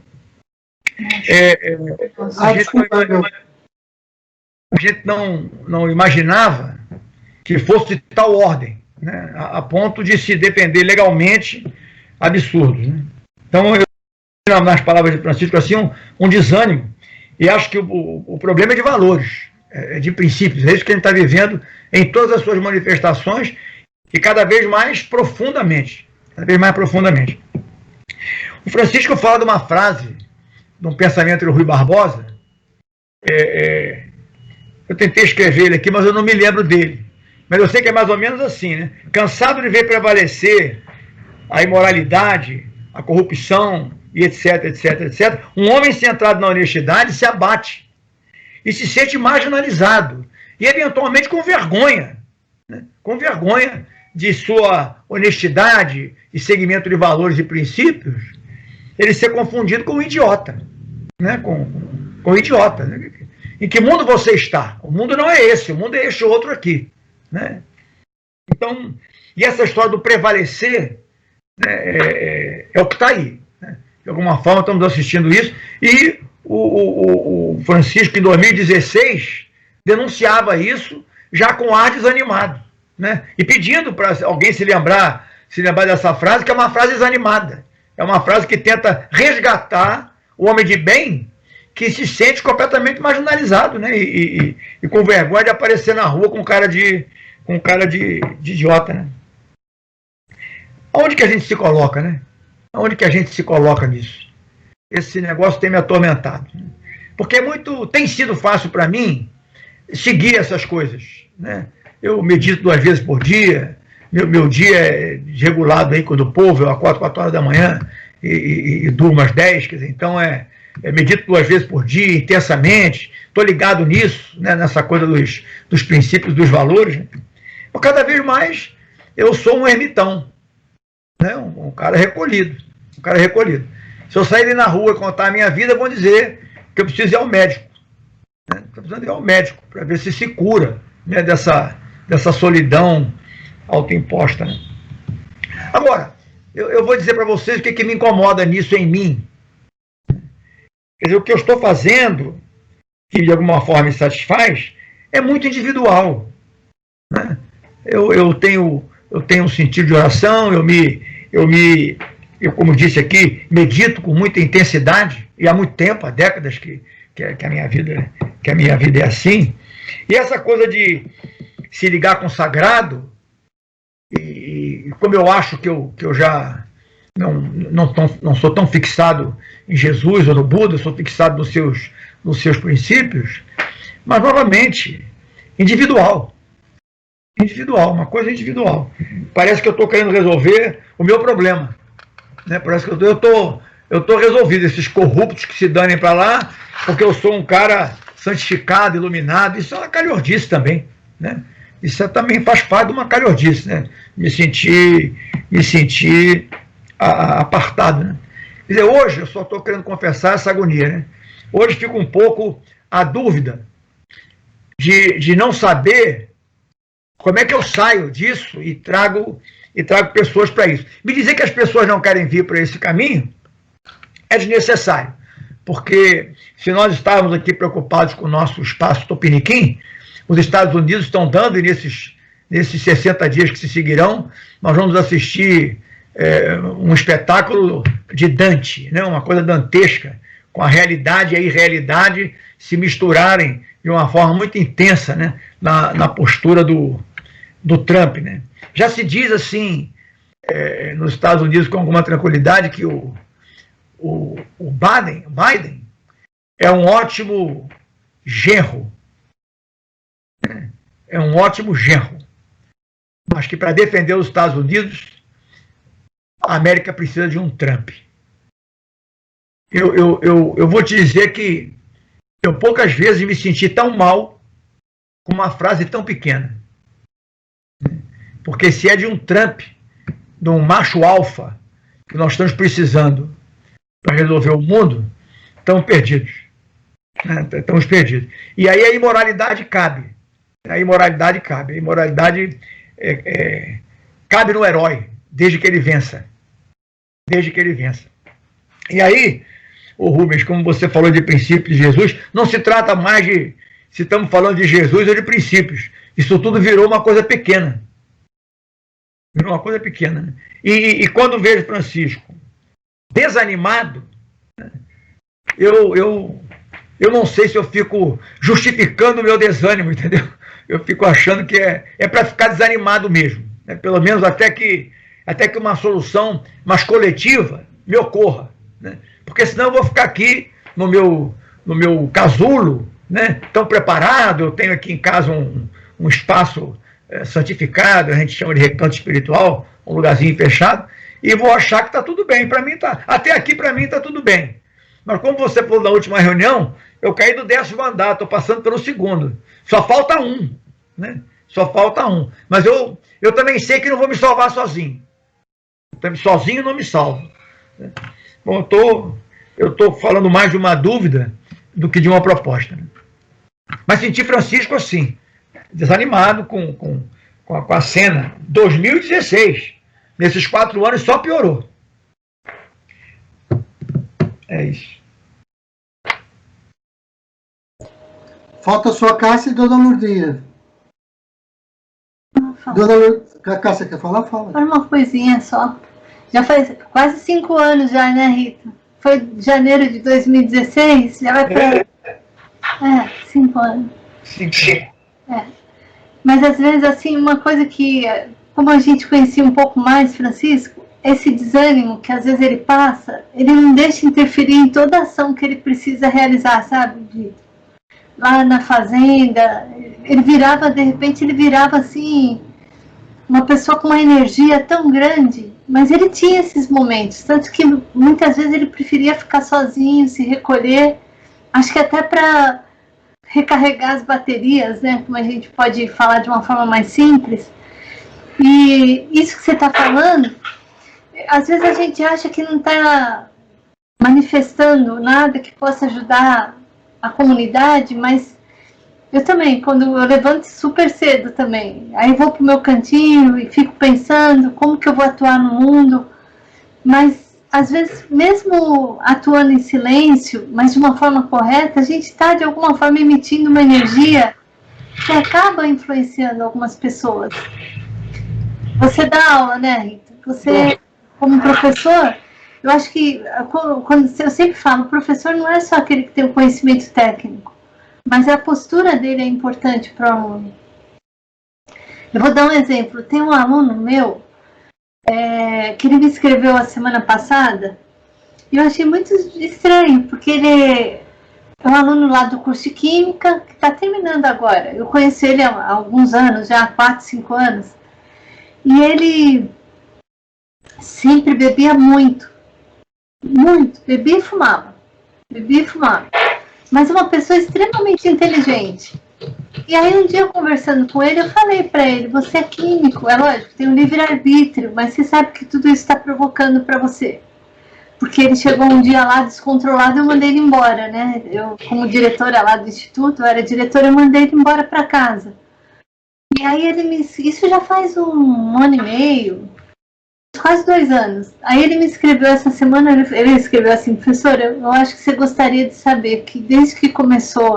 A gente não imaginava que fosse de tal ordem, né, a ponto de se depender legalmente absurdos, né? Então, nas palavras de Francisco, assim, um desânimo, e acho que o problema é de valores, de princípios, é isso que a gente está vivendo em todas as suas manifestações e cada vez mais profundamente. O Francisco fala de uma frase, de um pensamento do Rui Barbosa. Eu tentei escrever ele aqui, mas eu não me lembro dele. Mas eu sei que é mais ou menos assim, né? Cansado de ver prevalecer a imoralidade, a corrupção, e etc, etc, etc, um homem centrado na honestidade se abate e se sente marginalizado e, eventualmente, com vergonha, né? Com vergonha de sua honestidade e segmento de valores e princípios, ele ser confundido com um idiota, né? Com um idiota, né? Em que mundo você está? O mundo não é esse, o mundo é este outro aqui, né? Então, e essa história do prevalecer, né, é o que está aí, né? De alguma forma estamos assistindo isso, e o Francisco, em 2016, denunciava isso já com ar desanimado, né? E pedindo para alguém se lembrar dessa frase, que é uma frase desanimada, é uma frase que tenta resgatar o homem de bem que se sente completamente marginalizado, né? E com vergonha de aparecer na rua com cara de idiota, né? Onde que a gente se coloca, né? Onde que a gente se coloca nisso? Esse negócio tem me atormentado, né? Porque tem sido fácil para mim seguir essas coisas, né? Eu medito 2 vezes por dia, meu dia é regulado aí quando o povo, eu acordo 4 horas da manhã e durmo às 10, quer dizer, então medito 2 vezes por dia, intensamente, estou ligado nisso, né, nessa coisa dos princípios, dos valores, né? Mas cada vez mais eu sou um ermitão, né, um cara recolhido, Se eu sair na rua e contar a minha vida, vão dizer que eu preciso ir ao médico, né? Estou precisando ir ao médico para ver se cura, né, dessa solidão autoimposta, né? Agora, eu vou dizer para vocês o que me incomoda nisso em mim. Quer dizer, o que eu estou fazendo, que de alguma forma me satisfaz, é muito individual, né? Eu tenho um sentido de oração, eu, como disse aqui, medito com muita intensidade, e há muito tempo, há décadas que a minha vida é assim. E essa coisa de se ligar com o sagrado, e como eu acho que eu já não sou tão fixado em Jesus ou no Buda, eu sou fixado nos seus princípios, mas, novamente, individual, uma coisa individual. Parece que eu estou querendo resolver o meu problema, né? Parece que eu estou resolvido, esses corruptos que se danem para lá, porque eu sou um cara santificado, iluminado. Isso é uma calhordice também, né? Isso também faz parte de uma calhordice, né? Me sentir apartado, né? Quer dizer, hoje eu só estou querendo confessar essa agonia, né? Hoje fico um pouco a dúvida de não saber como é que eu saio disso e trago pessoas para isso. Me dizer que as pessoas não querem vir para esse caminho é desnecessário, porque se nós estávamos aqui preocupados com o nosso espaço tupiniquim, os Estados Unidos estão dando, e nesses 60 dias que se seguirão, nós vamos assistir um espetáculo de Dante, né? Uma coisa dantesca, com a realidade e a irrealidade se misturarem de uma forma muito intensa, né? na postura do Trump, né? Já se diz assim, nos Estados Unidos com alguma tranquilidade, que o Biden é um ótimo genro, né? É um ótimo genro, mas que para defender os Estados Unidos, a América precisa de um Trump. eu vou te dizer que eu poucas vezes me senti tão mal com uma frase tão pequena. Porque se é de um Trump, de um macho alfa, que nós estamos precisando para resolver o mundo, estamos perdidos. Estamos perdidos. E aí a imoralidade cabe. A imoralidade cabe. A imoralidade cabe no herói, desde que ele vença. Desde que ele vença. E aí, o Rubens, como você falou de princípios de Jesus, não se trata mais de se estamos falando de Jesus ou de princípios. Isso tudo virou uma coisa pequena. Virou uma coisa pequena. Né? E quando vejo Francisco desanimado, eu não sei se eu fico justificando o meu desânimo, entendeu? Eu fico achando que é para ficar desanimado mesmo. Né? Pelo menos até que uma solução mais coletiva me ocorra. Né? Porque senão eu vou ficar aqui no meu casulo, né? Tão preparado, eu tenho aqui em casa um espaço santificado, a gente chama de recanto espiritual, um lugarzinho fechado, e vou achar que está tudo bem. Para mim tá, até aqui para mim está tudo bem. Mas como você falou na última reunião, eu caí do 10º andar, estou passando pelo 2º. Só falta um, né? Só falta um. Mas eu também sei que não vou me salvar sozinho. Sozinho não me salvo. Bom, eu estou falando mais de uma dúvida do que de uma proposta. Né? Mas senti Francisco assim, desanimado com a cena. 2016, nesses 4 anos só piorou. É isso. Falta sua Cássia e Dona Lourdinha. Dona Lourdinha, Cássia quer falar? Fala. Fala uma coisinha só. Já faz quase 5 anos já, né, Rita? Foi janeiro de 2016, já vai para... 5 anos. 5. Mas às vezes, assim, uma coisa que, como a gente conhecia um pouco mais Francisco, esse desânimo que às vezes ele passa, ele não deixa interferir em toda a ação que ele precisa realizar, sabe? Lá na fazenda, ele virava, de repente, assim, uma pessoa com uma energia tão grande, mas ele tinha esses momentos, tanto que muitas vezes ele preferia ficar sozinho, se recolher, acho que até para recarregar as baterias, né, como a gente pode falar de uma forma mais simples. E isso que você está falando, às vezes a gente acha que não está manifestando nada que possa ajudar a comunidade, mas eu também, quando eu levanto super cedo também, aí vou para o meu cantinho e fico pensando como que eu vou atuar no mundo, mas às vezes, mesmo atuando em silêncio, mas de uma forma correta, a gente está de alguma forma emitindo uma energia que acaba influenciando algumas pessoas. Você dá aula, né, Rita? Você, como professor, eu acho que, eu sempre falo, o professor não é só aquele que tem o conhecimento técnico, mas a postura dele é importante para o aluno. Eu vou dar um exemplo. Tem um aluno meu, que ele me escreveu a semana passada, e eu achei muito estranho, porque ele é um aluno lá do curso de Química, que está terminando agora. Eu conheci ele há alguns anos, já há 4, 5 anos, e ele sempre bebia muito, bebia e fumava, mas uma pessoa extremamente inteligente. E aí um dia, conversando com ele, eu falei para ele, você é químico, é lógico, tem um livre-arbítrio, mas você sabe que tudo isso está provocando para você. Porque ele chegou um dia lá descontrolado, eu mandei ele embora, né? Eu, como diretora lá do instituto, eu era diretora, eu mandei ele embora para casa. E aí isso já faz 1 ano e meio, quase 2 anos. Aí ele me escreveu essa semana, ele escreveu assim, professora, eu acho que você gostaria de saber que desde que começou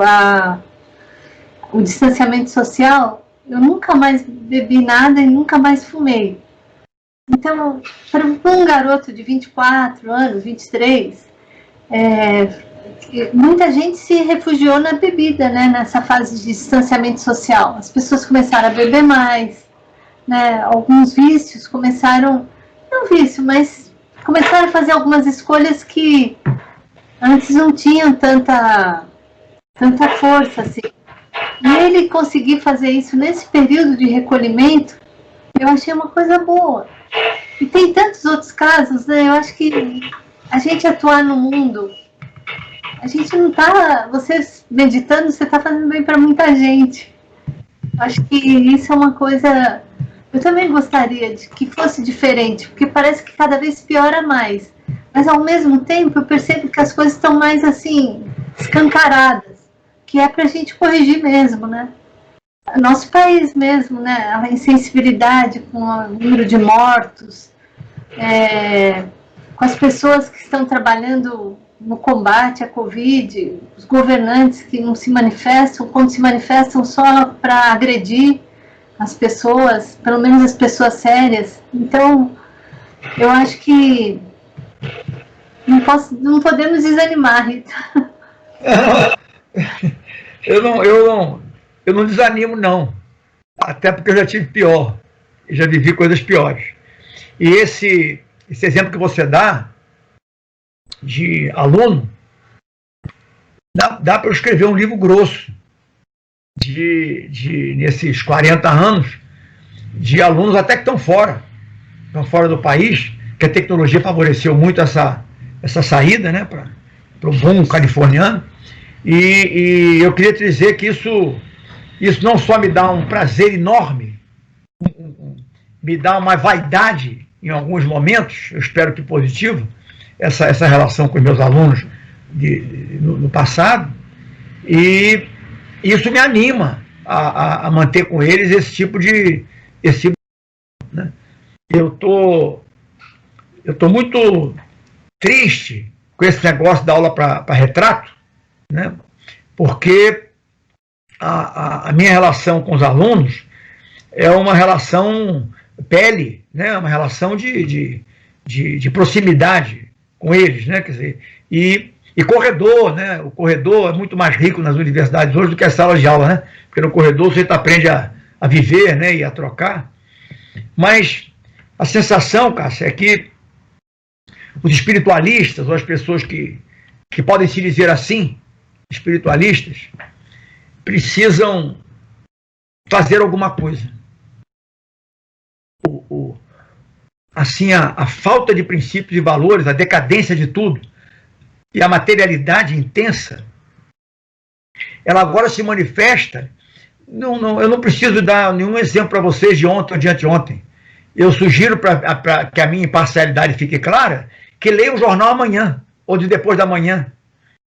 o distanciamento social, eu nunca mais bebi nada e nunca mais fumei. Então, para um garoto de 24 anos, 23, muita gente se refugiou na bebida, né, nessa fase de distanciamento social. As pessoas começaram a beber mais, né, alguns vícios começaram, não vício, mas começaram a fazer algumas escolhas que antes não tinham tanta força, assim. E ele conseguir fazer isso nesse período de recolhimento, eu achei uma coisa boa. E tem tantos outros casos, né? Eu acho que a gente atuar no mundo, a gente não está, você meditando, você está fazendo bem para muita gente. Acho que isso é uma coisa, eu também gostaria de que fosse diferente, porque parece que cada vez piora mais. Mas ao mesmo tempo eu percebo que as coisas estão mais assim, escancaradas, que é para a gente corrigir mesmo, né? Nosso país mesmo, né? A insensibilidade com o número de mortos, com as pessoas que estão trabalhando no combate à Covid, os governantes que não se manifestam, quando se manifestam só para agredir as pessoas, pelo menos as pessoas sérias. Então, eu acho que não podemos desanimar, Rita. Eu não desanimo, não. Até porque eu já tive pior. Eu já vivi coisas piores. E esse exemplo que você dá de aluno, dá para eu escrever um livro grosso nesses 40 anos, de alunos até que estão fora do país, que a tecnologia favoreceu muito essa saída, né, para o boom californiano. E eu queria te dizer que isso não só me dá um prazer enorme, me dá uma vaidade em alguns momentos, eu espero que positivo, essa relação com os meus alunos no passado, e isso me anima a manter com eles esse tipo de né? Eu tô muito triste com esse negócio da aula para retrato, né? Porque a minha relação com os alunos é uma relação pele, né? Uma relação de proximidade com eles, né? Quer dizer, e corredor, né? O corredor é muito mais rico nas universidades hoje do que as salas de aula, né? Porque no corredor você aprende a viver, né? E a trocar. Mas a sensação, Cássia, é que os espiritualistas, ou as pessoas que podem se dizer assim, espiritualistas, precisam fazer alguma coisa. Assim, a falta de princípios e valores, a decadência de tudo, e a materialidade intensa, ela agora se manifesta. Eu não preciso dar nenhum exemplo para vocês de ontem ou de anteontem. Eu sugiro, para que a minha imparcialidade fique clara, que leiam o jornal amanhã, ou de depois da manhã.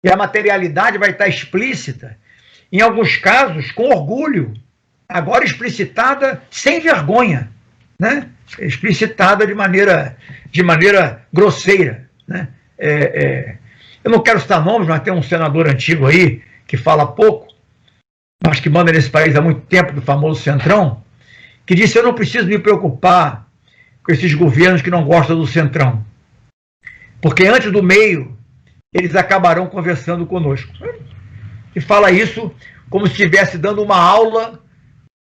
E a materialidade vai estar explícita, em alguns casos, com orgulho, agora explicitada sem vergonha, né? Explicitada de maneira grosseira, né? Eu não quero citar nomes, mas tem um senador antigo aí, que fala pouco, mas que manda nesse país há muito tempo, do famoso Centrão, que disse: eu não preciso me preocupar com esses governos que não gostam do Centrão, porque antes do meio, eles acabarão conversando conosco. E fala isso como se estivesse dando uma aula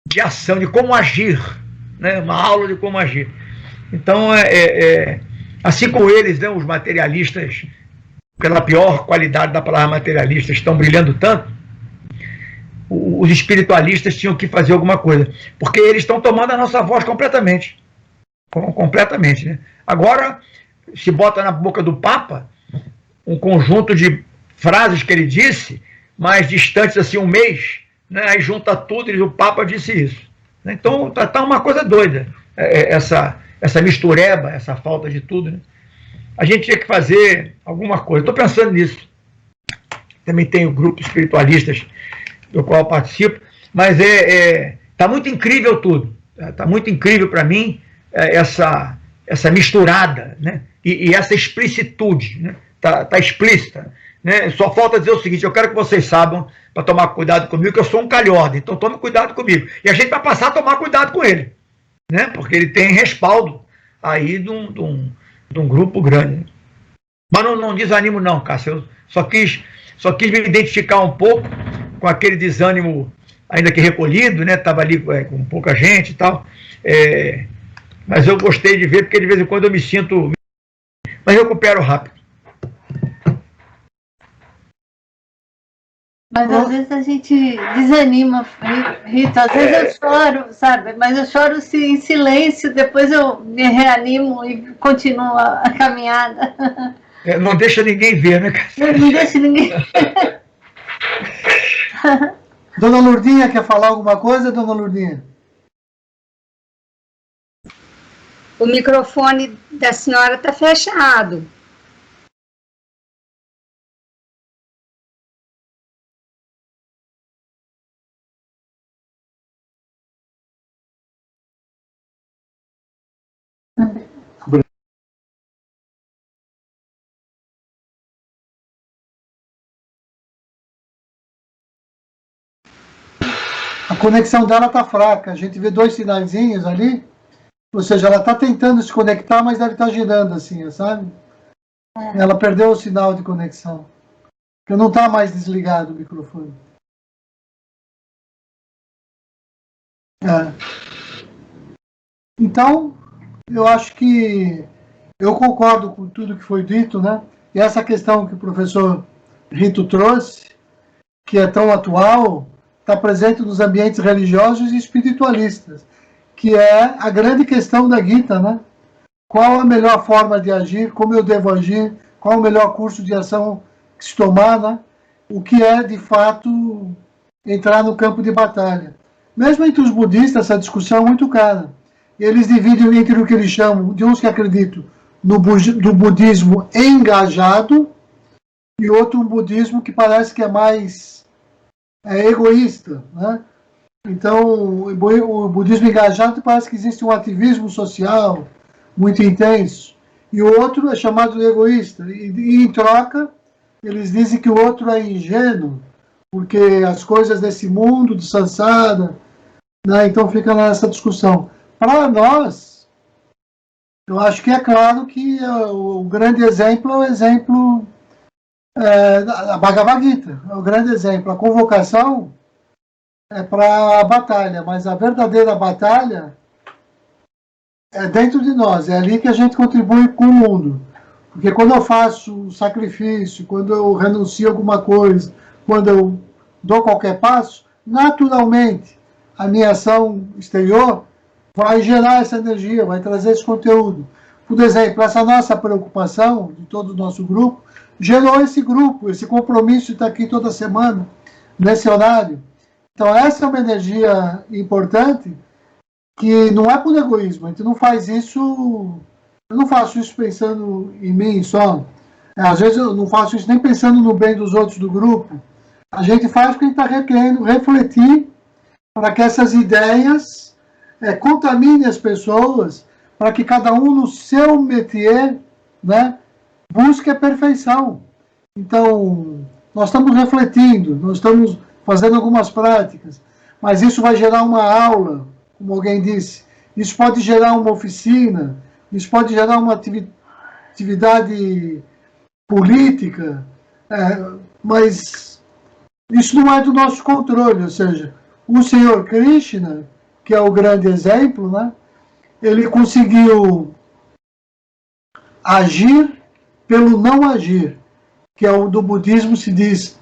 de ação, de como agir, né? Uma aula de como agir. Então, assim como eles, né, os materialistas, pela pior qualidade da palavra materialista, estão brilhando tanto, os espiritualistas tinham que fazer alguma coisa, porque eles estão tomando a nossa voz completamente, né? Agora, se bota na boca do Papa um conjunto de frases que ele disse, mais distantes assim um mês, né? Aí junta tudo e o Papa disse isso. Então tá uma coisa doida, essa mistureba, essa falta de tudo, né? A gente tinha que fazer alguma coisa. Estou pensando nisso. Também tenho grupos espiritualistas do qual eu participo, mas tá muito incrível tudo. Tá muito incrível para mim essa misturada, né? E essa explicitude, né? Tá explícita, né? Só falta dizer o seguinte: eu quero que vocês saibam, para tomar cuidado comigo, que eu sou um calhorda, então tome cuidado comigo. E a gente vai passar a tomar cuidado com ele, né? Porque ele tem respaldo aí de um grupo grande. Mas não desanimo não, Cássio. Eu só quis me identificar um pouco com aquele desânimo, ainda que recolhido, né? Estava ali com pouca gente e tal. Mas eu gostei de ver, porque de vez em quando eu me sinto... Mas eu recupero rápido. Mas às vezes a gente desanima, Rita. Às vezes eu choro, sabe? Mas eu choro em silêncio, depois eu me reanimo e continuo a caminhada. Não deixa ninguém ver, né, cara? Não deixa ninguém. Dona Lourdinha quer falar alguma coisa, dona Lourdinha? O microfone da senhora está fechado. A conexão dela está fraca. A gente vê 2 sinaizinhos ali. Ou seja, ela está tentando se conectar, mas deve estar girando assim, sabe? Ela perdeu o sinal de conexão. Porque não está mais desligado o microfone. Então, eu acho que eu concordo com tudo que foi dito, né? E essa questão que o professor Rito trouxe, que é tão atual, está presente nos ambientes religiosos e espiritualistas, que é a grande questão da Gita, né? Qual a melhor forma de agir, como eu devo agir, qual o melhor curso de ação que se tomar, né? O que é, de fato, entrar no campo de batalha. Mesmo entre os budistas, essa discussão é muito cara. Eles dividem entre o que eles chamam, de uns que acreditam no budismo engajado, e outro um budismo que parece que é mais egoísta, né? Então, o budismo engajado parece que existe um ativismo social muito intenso, e o outro é chamado de egoísta, e em troca, eles dizem que o outro é ingênuo, porque as coisas desse mundo, de sansara, né? Então fica nessa discussão. Para nós, eu acho que é claro que o grande exemplo é o exemplo da Bhagavad Gita, é o grande exemplo. A convocação é para a batalha, mas a verdadeira batalha é dentro de nós, é ali que a gente contribui com o mundo. Porque quando eu faço sacrifício, quando eu renuncio a alguma coisa, quando eu dou qualquer passo, naturalmente a minha ação exterior vai gerar essa energia, vai trazer esse conteúdo. Por exemplo, essa nossa preocupação de todo o nosso grupo gerou esse grupo, esse compromisso de estar aqui toda semana, nesse horário. Então, essa é uma energia importante que não é por egoísmo. A gente não faz isso, eu não faço isso pensando em mim só. Às vezes eu não faço isso nem pensando no bem dos outros do grupo. A gente faz porque a gente está querendo refletir para que essas ideias contaminem as pessoas, para que cada um no seu métier, né, busque a perfeição. Então, nós estamos refletindo, nós estamos fazendo algumas práticas, mas isso vai gerar uma aula, como alguém disse, isso pode gerar uma oficina, isso pode gerar uma atividade política, mas isso não é do nosso controle, ou seja, o Senhor Krishna, que é o grande exemplo, né, ele conseguiu agir pelo não agir, que é o do budismo se diz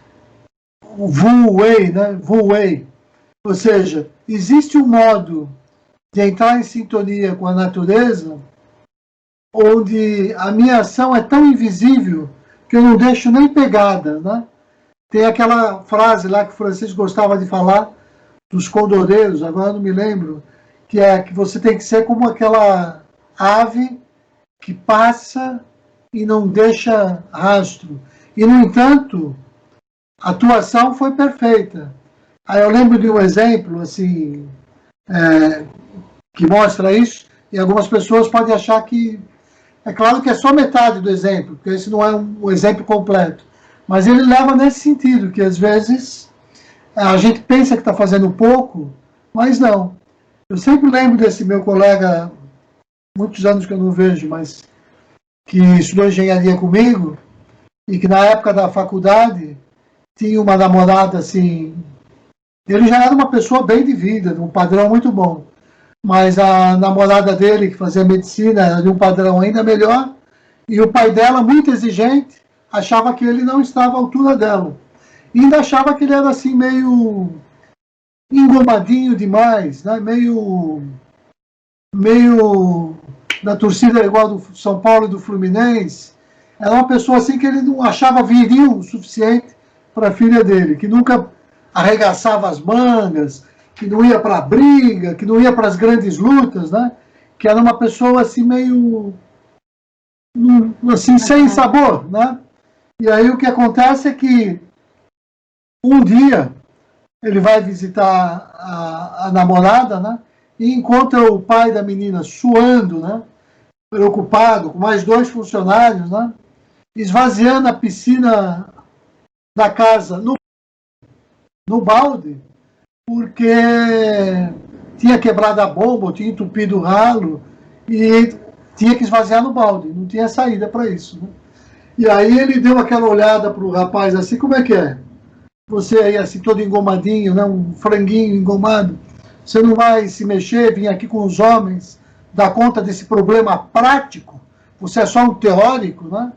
o Wu Wei, né? Wu Wei. Ou seja, existe um modo de entrar em sintonia com a natureza onde a minha ação é tão invisível que eu não deixo nem pegada, né? Tem aquela frase lá que o Francisco gostava de falar dos condoreiros, agora não me lembro, que é que você tem que ser como aquela ave que passa e não deixa rastro. E, no entanto, a atuação foi perfeita. Aí eu lembro de um exemplo assim, que mostra isso, e algumas pessoas podem achar que... É claro que é só metade do exemplo, porque esse não é um exemplo completo. Mas ele leva nesse sentido, que às vezes a gente pensa que está fazendo pouco, mas não. Eu sempre lembro desse meu colega, muitos anos que eu não vejo, mas que estudou engenharia comigo, e que na época da faculdade tinha uma namorada assim... Ele já era uma pessoa bem de vida, de um padrão muito bom. Mas a namorada dele, que fazia medicina, era de um padrão ainda melhor, e o pai dela, muito exigente, achava que ele não estava à altura dela. E ainda achava que ele era assim meio engomadinho demais, né? meio da torcida igual do São Paulo e do Fluminense. era uma pessoa assim que ele não achava viril o suficiente para a filha dele, que nunca arregaçava as mangas, que não ia para a briga, que não ia para as grandes lutas, né? Que era uma pessoa assim meio assim sem sabor, né? E aí o que acontece é que um dia ele vai visitar a namorada, né? E encontra o pai da menina suando, né? Preocupado, com mais 2 funcionários, né? Esvaziando a piscina da casa no balde, porque tinha quebrado a bomba, ou tinha entupido o ralo, e tinha que esvaziar no balde, não tinha saída para isso. Né? E aí ele deu aquela olhada para o rapaz assim, como é que é? Você aí assim todo engomadinho, né? Um franguinho engomado, você não vai se mexer, vir aqui com os homens, dar conta desse problema prático? Você é só um teórico, né?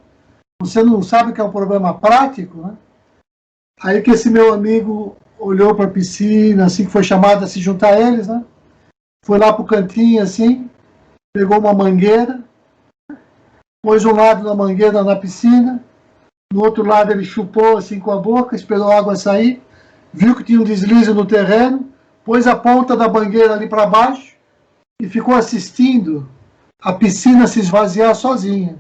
Você não sabe que é um problema prático, né? Aí que esse meu amigo olhou para a piscina, assim que foi chamado a se juntar a eles, né? Foi lá para o cantinho, assim, pegou uma mangueira, pôs um lado da mangueira na piscina, no outro lado ele chupou assim com a boca, esperou a água sair, viu que tinha um deslize no terreno, pôs a ponta da mangueira ali para baixo e ficou assistindo a piscina se esvaziar sozinha.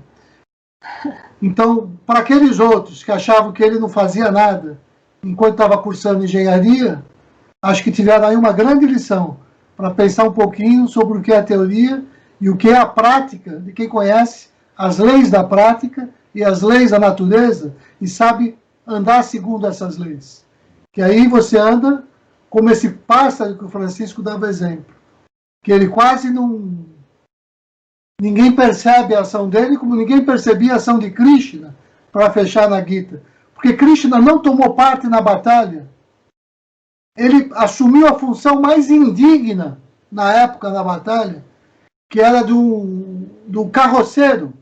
Então, para aqueles outros que achavam que ele não fazia nada enquanto estava cursando engenharia, acho que tiveram aí uma grande lição para pensar um pouquinho sobre o que é a teoria e o que é a prática de quem conhece as leis da prática e as leis da natureza e sabe andar segundo essas leis. Que aí você anda como esse pássaro que o Francisco dava exemplo, que ele quase não... Ninguém percebe a ação dele como ninguém percebia a ação de Krishna, para fechar na Gita. Porque Krishna não tomou parte na batalha. Ele assumiu a função mais indigna na época da batalha, que era do carroceiro,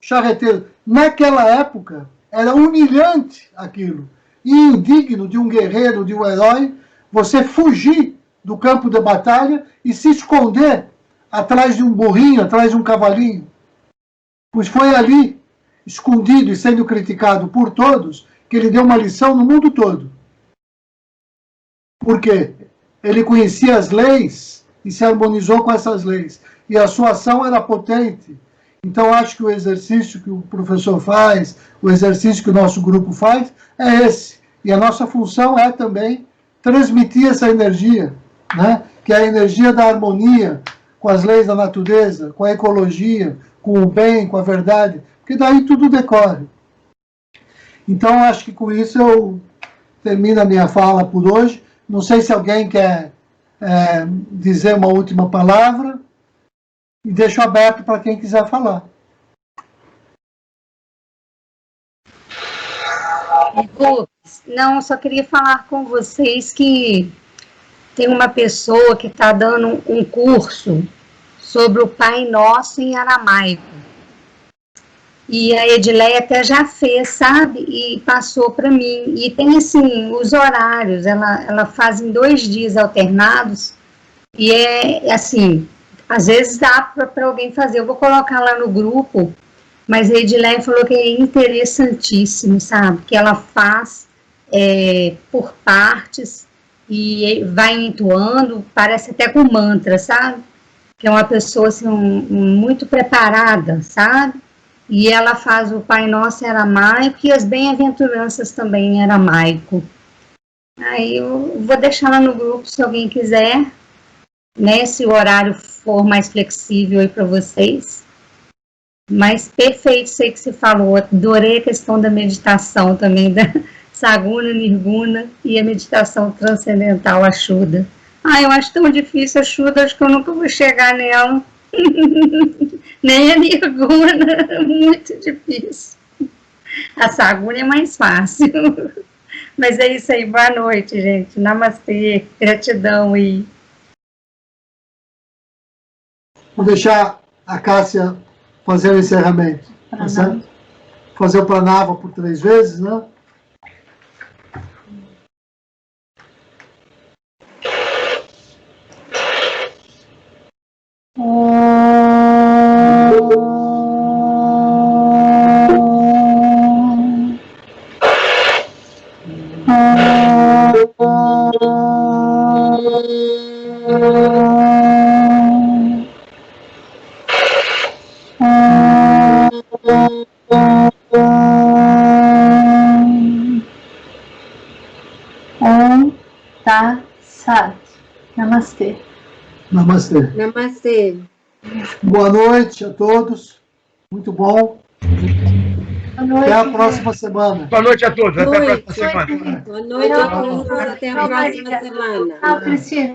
charreteiro. Naquela época, era humilhante aquilo. E indigno de um guerreiro, de um herói, você fugir do campo de batalha e se esconder atrás de um burrinho, atrás de um cavalinho. Pois foi ali, escondido e sendo criticado por todos, que ele deu uma lição no mundo todo. Por quê? Ele conhecia as leis e se harmonizou com essas leis. E a sua ação era potente. Então, acho que o exercício que o professor faz, o exercício que o nosso grupo faz, é esse. E a nossa função é também transmitir essa energia, né? Que é a energia da harmonia com as leis da natureza, com a ecologia, com o bem, com a verdade, porque daí tudo decorre. Então, acho que com isso eu termino a minha fala por hoje. Não sei se alguém quer dizer uma última palavra e deixo aberto para quem quiser falar. Não, só queria falar com vocês que tem uma pessoa que está dando um curso sobre o Pai Nosso em aramaico. E a Edileia até já fez, sabe? E passou para mim. E tem, assim, os horários. Ela faz em 2 dias alternados. E assim, às vezes dá para alguém fazer. Eu vou colocar lá no grupo. Mas a Edileia falou que é interessantíssimo, sabe? Que ela faz por partes e vai entoando, parece até com mantra, sabe? Que é uma pessoa, assim, muito preparada, sabe? E ela faz o Pai Nosso em aramaico e as bem-aventuranças também em aramaico. Aí eu vou deixar lá no grupo se alguém quiser, né? Se o horário for mais flexível aí para vocês. Mas perfeito, sei que você falou. Adorei a questão da meditação também, da Saguna, Nirguna e a meditação transcendental, a Shuddha. Eu acho tão difícil a Shuddha, acho que eu nunca vou chegar nela. Nem a Nirguna, muito difícil. A Saguna é mais fácil. Mas é isso aí, boa noite, gente. Namastê, gratidão e... Vou deixar a Cássia fazer o encerramento, tá certo? Fazer o Pranava por 3 vezes, né? Om Tat Sat. Namastê. Namastê. Namastê. Boa noite a todos. Muito bom. Boa noite. Até a próxima semana. Boa noite a todos. Até a Noite. próxima semana. Boa noite a todos. Até a próxima semana. Tchau, Cristina.